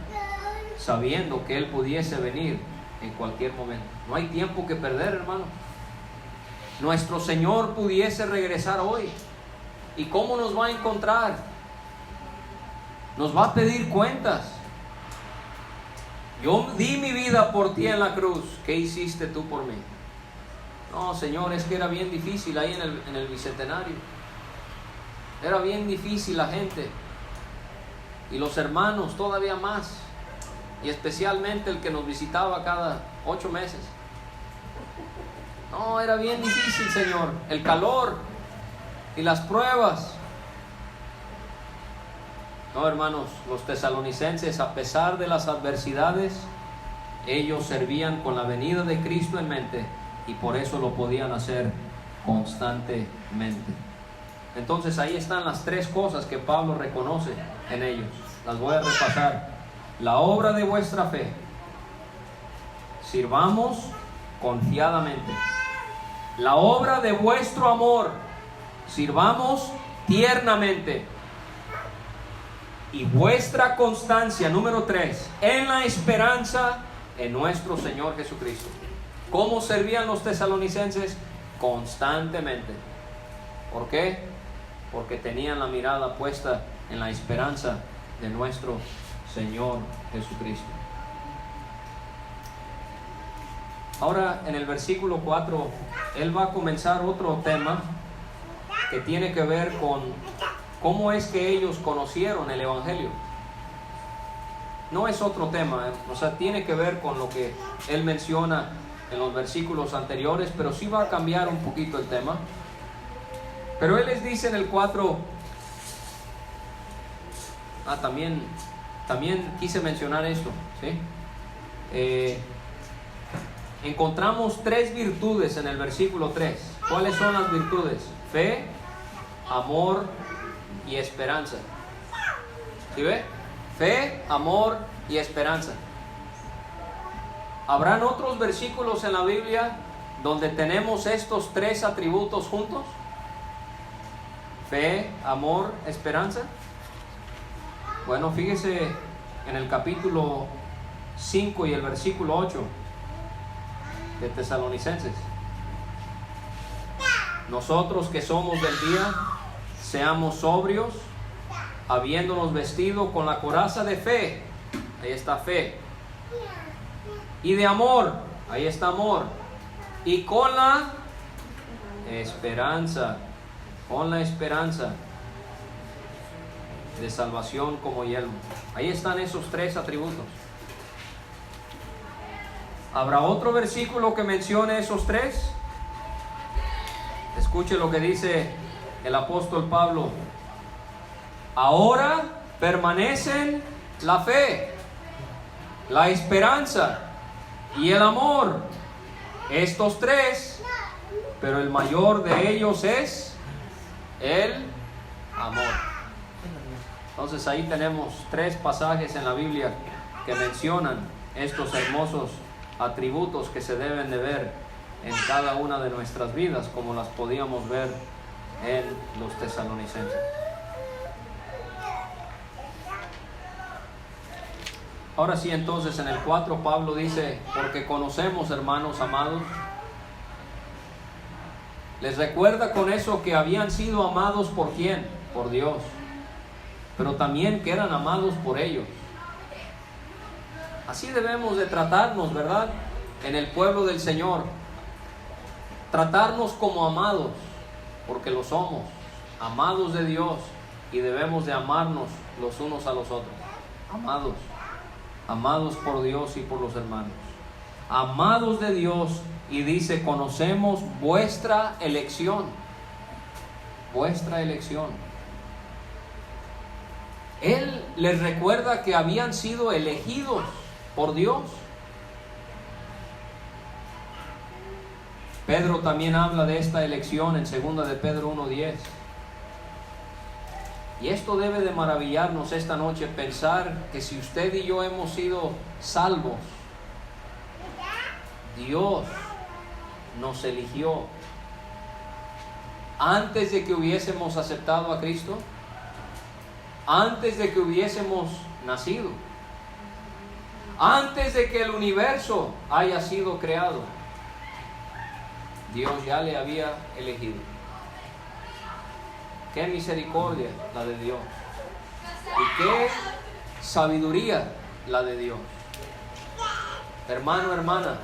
sabiendo que Él pudiese venir en cualquier momento. No hay tiempo que perder, hermano. Nuestro Señor pudiese regresar hoy. ¿Y cómo nos va a encontrar? Nos va a pedir cuentas. Yo di mi vida por ti en la cruz. ¿Qué hiciste tú por mí? No, Señor, es que era bien difícil ahí en el Bicentenario. Era bien difícil la gente. Y los hermanos todavía más. Y especialmente el que nos visitaba cada 8 meses. No, era bien difícil, Señor. El calor y las pruebas. No, hermanos, los tesalonicenses, a pesar de las adversidades, ellos servían con la venida de Cristo en mente, y por eso lo podían hacer constantemente. Entonces ahí están las 3 cosas que Pablo reconoce en ellos. Las voy a repasar. La obra de vuestra fe. Sirvamos confiadamente. La obra de vuestro amor. Sirvamos tiernamente. Y vuestra constancia, número 3, en la esperanza en nuestro Señor Jesucristo. ¿Cómo servían los tesalonicenses? Constantemente. ¿Por qué? Porque tenían la mirada puesta en la esperanza de nuestro Señor Jesucristo. Ahora, en el versículo 4, él va a comenzar otro tema que tiene que ver con cómo es que ellos conocieron el Evangelio. No es otro tema, o sea, tiene que ver con lo que él menciona en los versículos anteriores, pero sí va a cambiar un poquito el tema. Pero él les dice en el 4, también quise mencionar esto, ¿sí? Encontramos 3 virtudes en el versículo 3. ¿Cuáles son las virtudes? Fe, amor y esperanza. ¿Sí ve? Fe, amor y esperanza. ¿Habrán otros versículos en la Biblia donde tenemos estos 3 atributos juntos? Fe, amor, esperanza. Bueno, fíjese en el capítulo 5 y el versículo 8 de Tesalonicenses. Nosotros que somos del día, seamos sobrios, habiéndonos vestido con la coraza de fe. Ahí está fe. Y de amor. Ahí está amor. Y con la esperanza. Con la esperanza de salvación como yelmo. Ahí están esos 3 atributos. ¿Habrá otro versículo que mencione esos 3? Escuche lo que dice el apóstol Pablo. Ahora permanecen la fe, la esperanza y el amor. Estos 3, pero el mayor de ellos es el amor. Entonces ahí tenemos 3 pasajes en la Biblia que mencionan estos hermosos atributos que se deben de ver en cada una de nuestras vidas, como las podíamos ver en los tesalonicenses. Ahora sí, entonces en el 4 Pablo dice: porque conocemos, hermanos amados, les recuerda con eso que habían sido amados por ¿quién? Por Dios, pero también que eran amados por ellos. Así debemos de tratarnos, ¿verdad? En el pueblo del Señor. Tratarnos como amados, porque lo somos, amados de Dios, y debemos de amarnos los unos a los otros. Amados, amados por Dios y por los hermanos. Amados de Dios, y dice: conocemos vuestra elección. Vuestra elección. Él les recuerda que habían sido elegidos por Dios. Pedro también habla de esta elección en 2 de Pedro 1:10. Y esto debe de maravillarnos esta noche, pensar que si usted y yo hemos sido salvos, Dios nos eligió antes de que hubiésemos aceptado a Cristo, antes de que hubiésemos nacido, antes de que el universo haya sido creado. Dios ya le había elegido. Qué misericordia la de Dios, y qué sabiduría la de Dios. Hermano, hermana,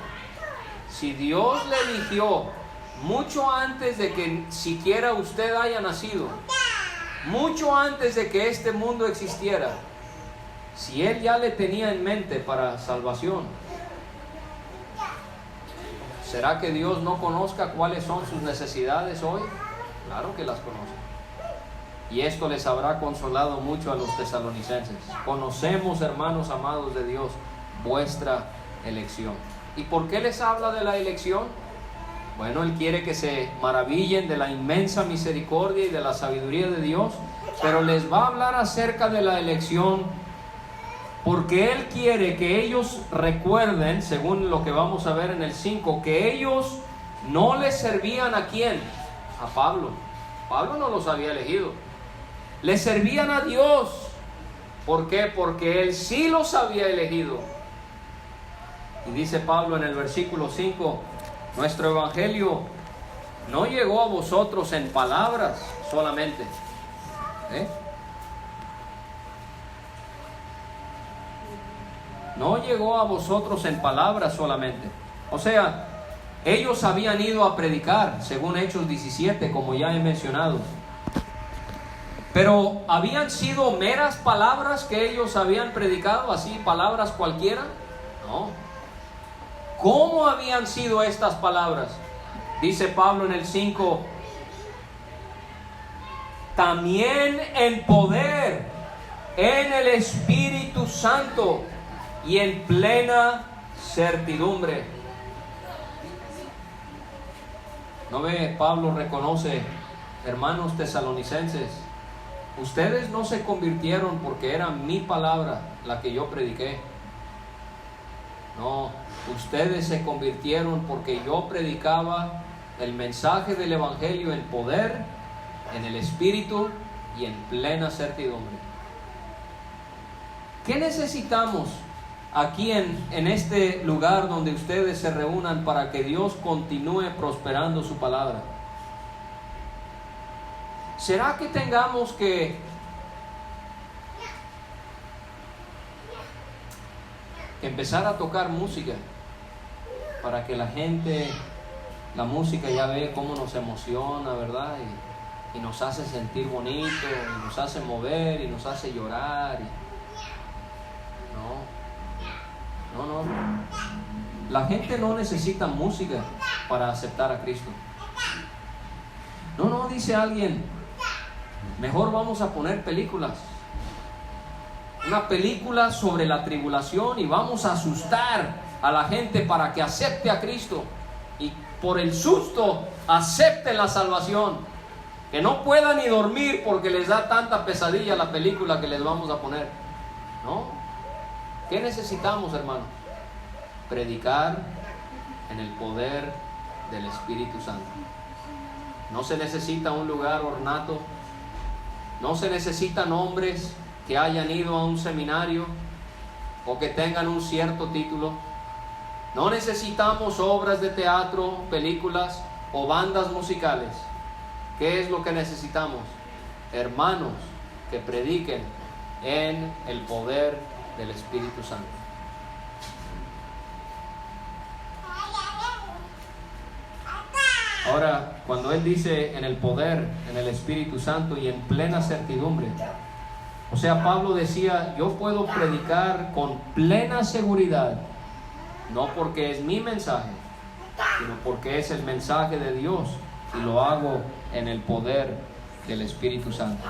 si Dios le eligió mucho antes de que siquiera usted haya nacido, mucho antes de que este mundo existiera, si Él ya le tenía en mente para salvación, ¿será que Dios no conozca cuáles son sus necesidades hoy? Claro que las conoce. Y esto les habrá consolado mucho a los tesalonicenses. Conocemos, hermanos amados de Dios, vuestra elección. ¿Y por qué les habla de la elección? Bueno, Él quiere que se maravillen de la inmensa misericordia y de la sabiduría de Dios, pero les va a hablar acerca de la elección porque Él quiere que ellos recuerden, según lo que vamos a ver en el 5, que ellos no les servían ¿a quién? A Pablo. Pablo no los había elegido. Le servían a Dios. ¿Por qué? Porque Él sí los había elegido. Y dice Pablo en el versículo 5, nuestro evangelio no llegó a vosotros en palabras solamente. No llegó a vosotros en palabras solamente. O sea, ellos habían ido a predicar, según Hechos 17, como ya he mencionado. Pero ¿habían sido meras palabras que ellos habían predicado, así palabras cualquiera? No. ¿Cómo habían sido estas palabras? Dice Pablo en el 5, también en poder, en el Espíritu Santo y en plena certidumbre. ¿No ve? Pablo reconoce, hermanos tesalonicenses, ustedes no se convirtieron porque era mi palabra la que yo prediqué. No, ustedes se convirtieron porque yo predicaba el mensaje del Evangelio en poder, en el Espíritu y en plena certidumbre. ¿Qué necesitamos aquí en este lugar donde ustedes se reúnan para que Dios continúe prosperando su palabra? ¿Será que tengamos que empezar a tocar música para que la gente, la música ya ve cómo nos emociona, ¿verdad? Y nos hace sentir bonito, y nos hace mover, y nos hace llorar? No. La gente no necesita música para aceptar a Cristo. No, dice alguien, mejor vamos a poner películas. Una película sobre la tribulación y vamos a asustar a la gente para que acepte a Cristo y por el susto acepte la salvación. Que no puedan ni dormir porque les da tanta pesadilla la película que les vamos a poner. ¿No? ¿Qué necesitamos, hermano? Predicar en el poder del Espíritu Santo. No se necesita un lugar ornato. No se necesitan hombres que hayan ido a un seminario o que tengan un cierto título. No necesitamos obras de teatro, películas o bandas musicales. ¿Qué es lo que necesitamos? Hermanos que prediquen en el poder del Espíritu Santo. Ahora, cuando él dice en el poder, en el Espíritu Santo y en plena certidumbre, o sea, Pablo decía, yo puedo predicar con plena seguridad, no porque es mi mensaje, sino porque es el mensaje de Dios, y lo hago en el poder del Espíritu Santo.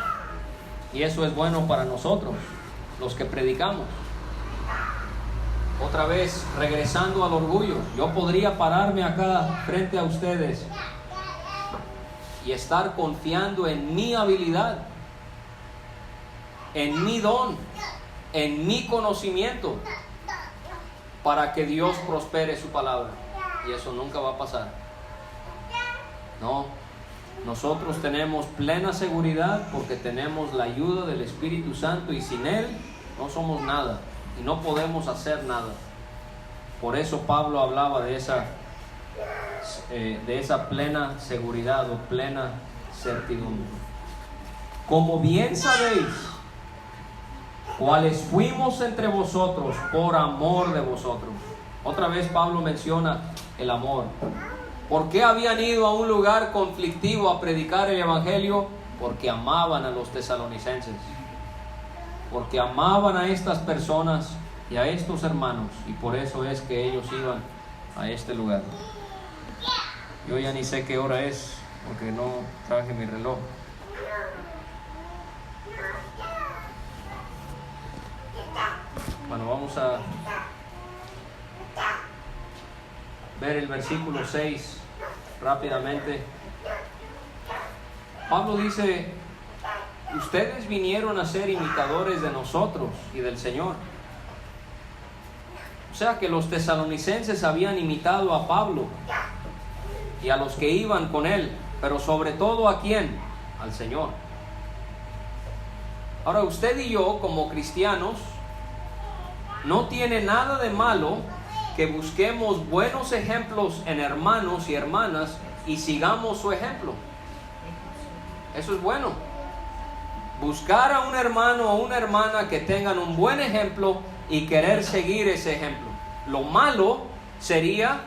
Y eso es bueno para nosotros, los que predicamos. Otra vez, regresando al orgullo, yo podría pararme acá frente a ustedes y estar confiando en mi habilidad. en mi don, en mi conocimiento, para que Dios prospere su palabra. Y eso nunca va a pasar. No, nosotros tenemos plena seguridad porque tenemos la ayuda del Espíritu Santo, y sin Él no somos nada y no podemos hacer nada. Por eso Pablo hablaba de esa plena seguridad o plena certidumbre. Como bien sabéis, cuáles fuimos entre vosotros por amor de vosotros. Otra vez Pablo menciona el amor. ¿Por qué habían ido a un lugar conflictivo a predicar el Evangelio? Porque amaban a los tesalonicenses, porque amaban a estas personas y a estos hermanos, y por eso es que ellos iban a este lugar. Yo ya ni sé qué hora es, porque no traje mi reloj. Bueno, vamos a ver el versículo 6 rápidamente. Pablo dice: ustedes vinieron a ser imitadores de nosotros y del Señor. O sea que los tesalonicenses habían imitado a Pablo y a los que iban con él, pero sobre todo ¿a quién? Al Señor. Ahora, usted y yo como cristianos, no tiene nada de malo que busquemos buenos ejemplos en hermanos y hermanas y sigamos su ejemplo. Eso es bueno. Buscar a un hermano o una hermana que tengan un buen ejemplo y querer seguir ese ejemplo. Lo malo sería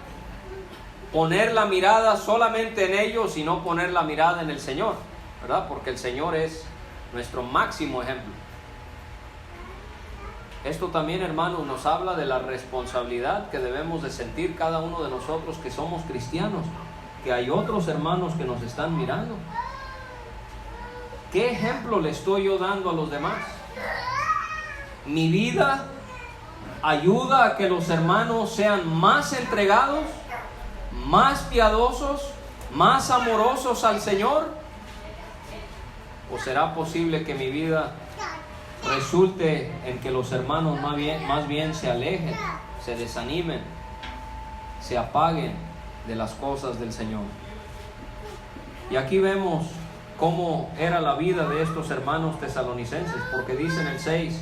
poner la mirada solamente en ellos y no poner la mirada en el Señor, ¿verdad? Porque el Señor es nuestro máximo ejemplo. Esto también, hermanos, nos habla de la responsabilidad que debemos de sentir cada uno de nosotros que somos cristianos, que hay otros hermanos que nos están mirando. ¿Qué ejemplo le estoy yo dando a los demás? Mi vida ayuda a que los hermanos sean más entregados, más piadosos, más amorosos al Señor. ¿O será posible que mi vida resulte en que los hermanos más bien se alejen, se desanimen, se apaguen de las cosas del Señor? Y aquí vemos cómo era la vida de estos hermanos tesalonicenses, porque dice en el 6: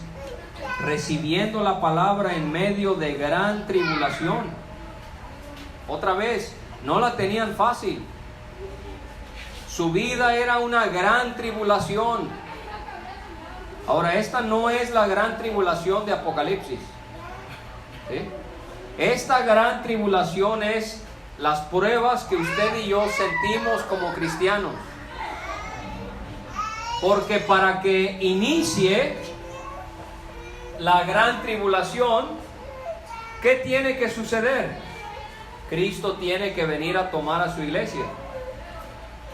recibiendo la palabra en medio de gran tribulación. Otra vez, no la tenían fácil. Su vida era una gran tribulación. Ahora, esta no es la gran tribulación de Apocalipsis, ¿sí? Esta gran tribulación es las pruebas que usted y yo sentimos como cristianos. Porque para que inicie la gran tribulación, ¿qué tiene que suceder? Cristo tiene que venir a tomar a su iglesia.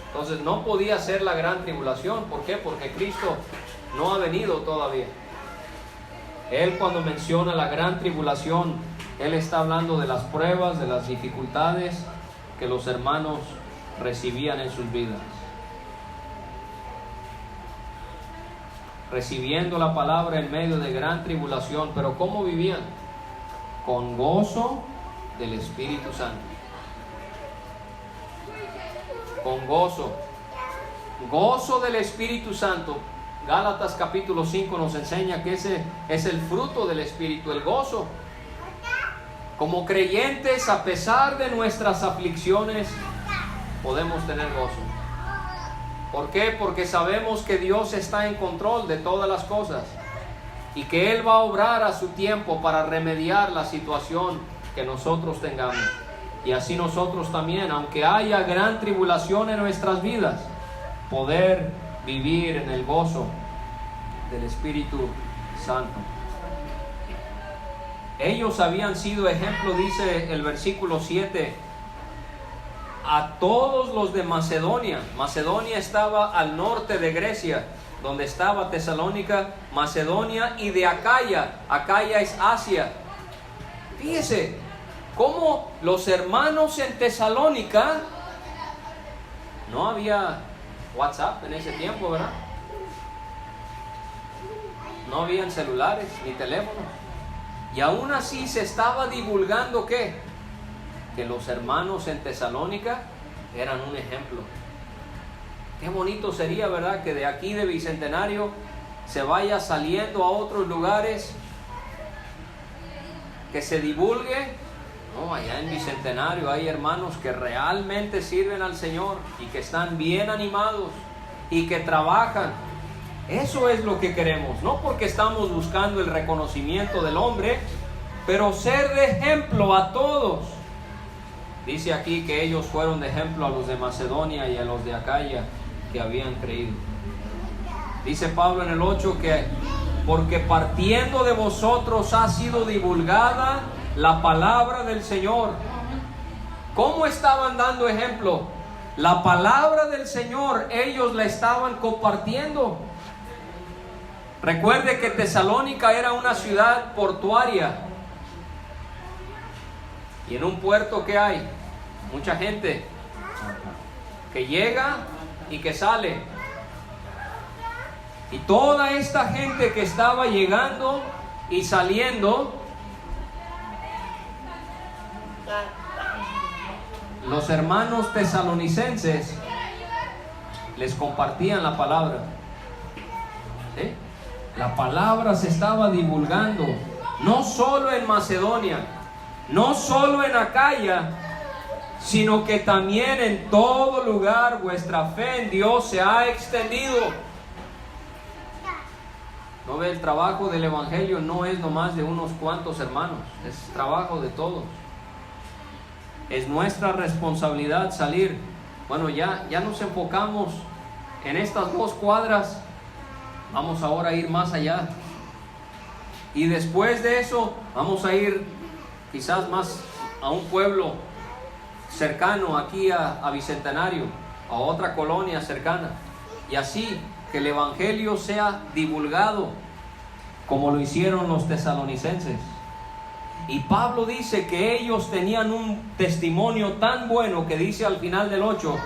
Entonces no podía ser la gran tribulación. ¿Por qué? Porque Cristo no ha venido todavía. Él, cuando menciona la gran tribulación, Él está hablando de las pruebas, de las dificultades que los hermanos recibían en sus vidas. Recibiendo la palabra en medio de gran tribulación. Pero ¿cómo vivían? Con gozo del Espíritu Santo. Con gozo. Gozo del Espíritu Santo. Gálatas capítulo 5 nos enseña que ese es el fruto del Espíritu, el gozo. Como creyentes, a pesar de nuestras aflicciones, podemos tener gozo. ¿Por qué? Porque sabemos que Dios está en control de todas las cosas y que Él va a obrar a su tiempo para remediar la situación que nosotros tengamos. Y así nosotros también, aunque haya gran tribulación en nuestras vidas, poder vivir en el gozo del Espíritu Santo. Ellos habían sido ejemplo, dice el versículo 7, a todos los de Macedonia. Macedonia estaba al norte de Grecia, donde estaba Tesalónica, Macedonia, y de Acaya. Acaya es Asia. Fíjese cómo los hermanos en Tesalónica, no había WhatsApp en ese tiempo, ¿verdad? no habían celulares ni teléfonos. Y aún así se estaba divulgando ¿qué? Que los hermanos en Tesalónica eran un ejemplo. Qué bonito sería, ¿verdad?, que de aquí de Bicentenario se vaya saliendo a otros lugares, que se divulgue. No, allá en Bicentenario hay hermanos que realmente sirven al Señor y que están bien animados y que trabajan. Eso es lo que queremos, no porque estamos buscando el reconocimiento del hombre, pero ser de ejemplo a todos. Dice aquí que ellos fueron de ejemplo a los de Macedonia y a los de Acaya que habían creído. Dice Pablo en el 8 que porque partiendo de vosotros ha sido divulgada la palabra del Señor. ¿Cómo estaban dando ejemplo? La palabra del Señor, ellos la estaban compartiendo. Recuerde que Tesalónica era una ciudad portuaria. Y en un puerto, ¿qué hay? Mucha gente que llega y que sale. Y toda esta gente que estaba llegando y saliendo, los hermanos tesalonicenses les compartían la palabra. ¿Sí? La palabra se estaba divulgando, no solo en Macedonia, no solo en Acaya, sino que también en todo lugar vuestra fe en Dios se ha extendido. ¿No ve? El trabajo del Evangelio no es nomás de unos cuantos hermanos, es trabajo de todos. Es nuestra responsabilidad salir. Bueno, ya nos enfocamos en estas 2 cuadras, vamos ahora a ir más allá. Y después de eso vamos a ir quizás más a un pueblo cercano aquí a Bicentenario, a otra colonia cercana. Y así que el Evangelio sea divulgado como lo hicieron los tesalonicenses. Y Pablo dice que ellos tenían un testimonio tan bueno que dice al final del 8,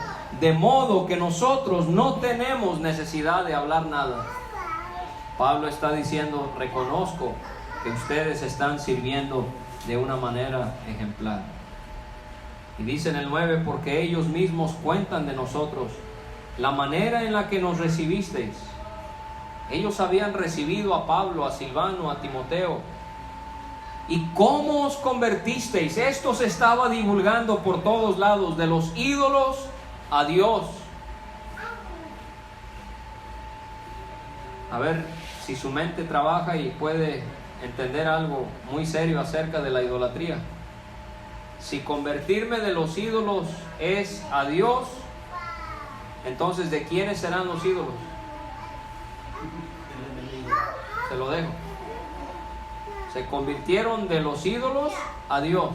de modo que nosotros no tenemos necesidad de hablar nada. Pablo está diciendo, reconozco que ustedes están sirviendo de una manera ejemplar. Y dice en el 9, porque ellos mismos cuentan de nosotros la manera en la que nos recibisteis. Ellos habían recibido a Pablo, a Silvano, a Timoteo. ¿Y cómo os convertisteis? Esto se estaba divulgando por todos lados, de los ídolos a Dios. A ver si su mente trabaja y puede entender algo muy serio acerca de la idolatría. Si convertirme de los ídolos es a Dios, entonces ¿de quiénes serán los ídolos? Se lo dejo. Se convirtieron de los ídolos a Dios.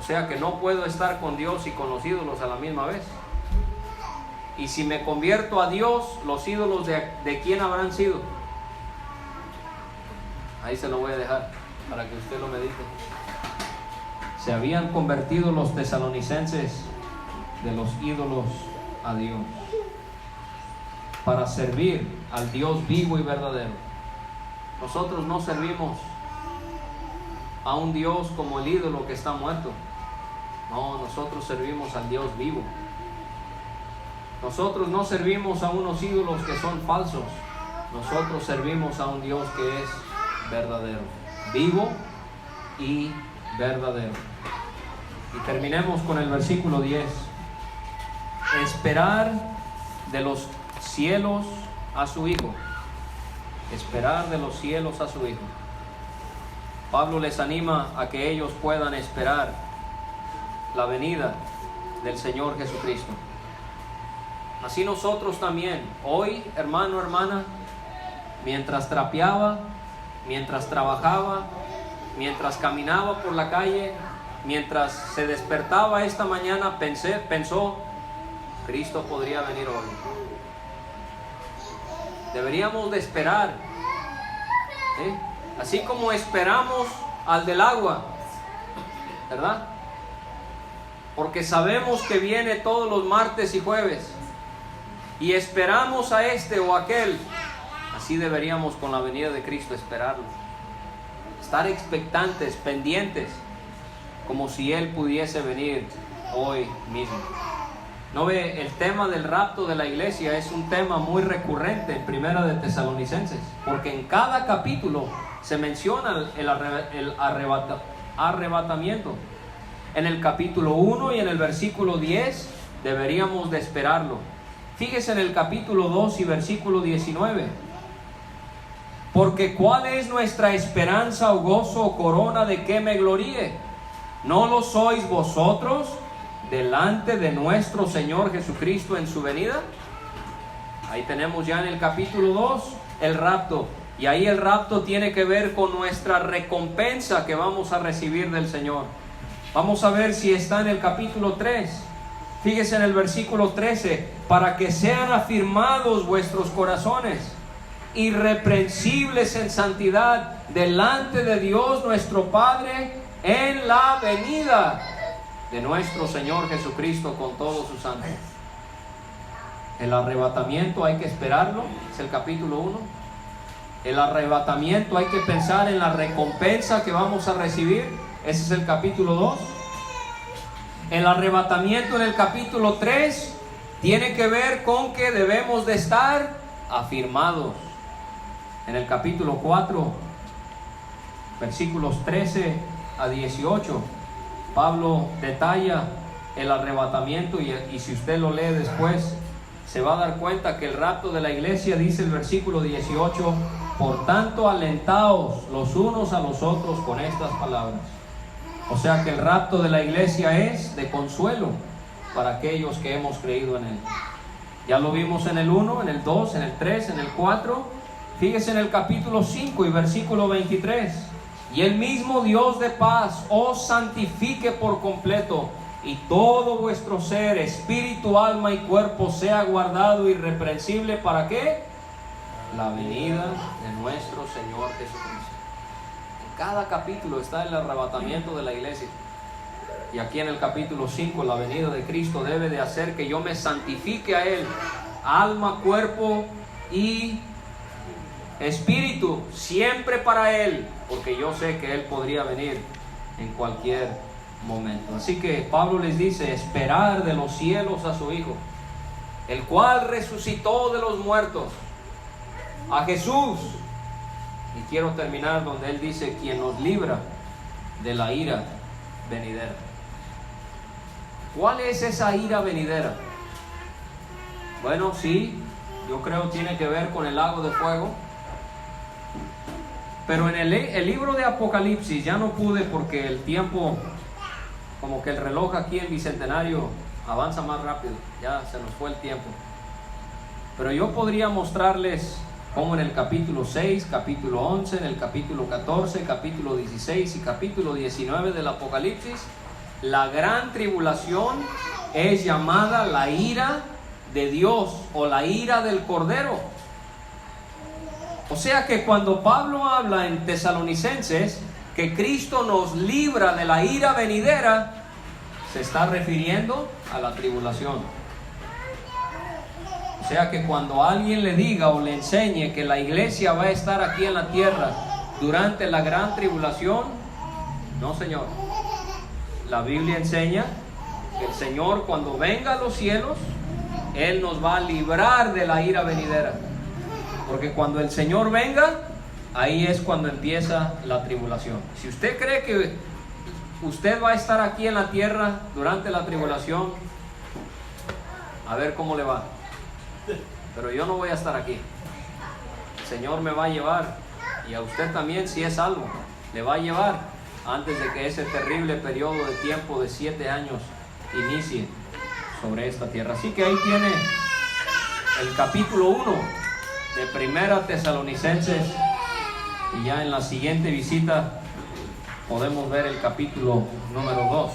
O sea que no puedo estar con Dios y con los ídolos a la misma vez. Y si me convierto a Dios, los ídolos de quién habrán sido. Ahí se lo voy a dejar para que usted lo medite. Se habían convertido los tesalonicenses de los ídolos a Dios para servir al Dios vivo y verdadero. Nosotros no servimos a un Dios como el ídolo que está muerto. No, nosotros servimos al Dios vivo. Nosotros no servimos a unos ídolos que son falsos. Nosotros servimos a un Dios que es verdadero, vivo y verdadero. Y terminemos con el versículo 10. Esperar de los cielos a su Hijo. Esperar de los cielos a su Hijo. Pablo les anima a que ellos puedan esperar la venida del Señor Jesucristo. Así nosotros también, hoy, hermano, hermana, mientras trapeaba, mientras trabajaba, mientras caminaba por la calle, mientras se despertaba esta mañana, pensó, Cristo podría venir hoy. Deberíamos de esperar, ¿sí? Así como esperamos al del agua, ¿verdad? Porque sabemos que viene todos los martes y jueves y esperamos a este o aquel Así deberíamos con la venida de Cristo esperarlo. Estar expectantes, pendientes, como si Él pudiese venir hoy mismo. ¿No ve? El tema del rapto de la iglesia es un tema muy recurrente en Primera de Tesalonicenses, porque en cada capítulo se menciona el arrebatamiento. En el capítulo 1 y en el versículo 10 deberíamos de esperarlo. Fíjese en el capítulo 2 y versículo 19. Porque ¿cuál es nuestra esperanza o gozo o corona de que me gloríe? ¿No lo sois vosotros delante de nuestro Señor Jesucristo en su venida? Ahí tenemos ya en el capítulo 2 el rapto. Y ahí el rapto tiene que ver con nuestra recompensa que vamos a recibir del Señor. Vamos a ver si está en el capítulo 3. Fíjese en el versículo 13. Para que sean afirmados vuestros corazones, irreprensibles en santidad, delante de Dios nuestro Padre, en la venida de nuestro Señor Jesucristo con todos sus ángeles. El arrebatamiento hay que esperarlo, es el capítulo 1. El arrebatamiento hay que pensar en la recompensa que vamos a recibir, ese es el capítulo 2. El arrebatamiento en el capítulo 3 tiene que ver con que debemos de estar afirmados. En el capítulo 4, versículos 13 a 18, Pablo detalla el arrebatamiento y si usted lo lee después, se va a dar cuenta que el rapto de la iglesia, dice el versículo 18, por tanto alentaos los unos a los otros con estas palabras. O sea que el rapto de la iglesia es de consuelo para aquellos que hemos creído en Él. Ya lo vimos en el 1, en el 2, en el 3, en el 4. Fíjese en el capítulo 5 y versículo 23. Y el mismo Dios de paz os santifique por completo, y todo vuestro ser, espíritu, alma y cuerpo sea guardado irreprensible. ¿Para qué? La venida de nuestro Señor Jesucristo. En cada capítulo está el arrebatamiento de la iglesia. Y aquí en el capítulo 5, la venida de Cristo debe de hacer que yo me santifique a Él, alma, cuerpo y espíritu, siempre para Él, porque yo sé que Él podría venir en cualquier momento. Así que Pablo les dice, esperar de los cielos a su Hijo, el cual resucitó de los muertos, a Jesús. Y quiero terminar donde Él dice, quien nos libra de la ira venidera. ¿Cuál es esa ira venidera? Bueno, sí, yo creo que tiene que ver con el lago de fuego. Pero en el libro de Apocalipsis ya no pude, porque el tiempo, como que el reloj aquí en Bicentenario avanza más rápido, ya se nos fue el tiempo. Pero yo podría mostrarles cómo en el capítulo 6, capítulo 11, en el capítulo 14, capítulo 16 y capítulo 19 del Apocalipsis, la gran tribulación es llamada la ira de Dios o la ira del Cordero. O sea que cuando Pablo habla en Tesalonicenses que Cristo nos libra de la ira venidera, se está refiriendo a la tribulación. O sea que cuando alguien le diga o le enseñe que la iglesia va a estar aquí en la tierra durante la gran tribulación, no, señor. La Biblia enseña que el Señor, cuando venga a los cielos, Él nos va a librar de la ira venidera. Porque cuando el Señor venga, ahí es cuando empieza la tribulación. Si usted cree que usted va a estar aquí en la tierra durante la tribulación, a ver cómo le va. Pero yo no voy a estar aquí. El Señor me va a llevar, y a usted también, si es salvo, le va a llevar antes de que ese terrible periodo de tiempo de 7 años inicie sobre esta tierra. Así que ahí tiene el capítulo 1 de Primera Tesalonicenses, y ya en la siguiente visita podemos ver el capítulo número 2.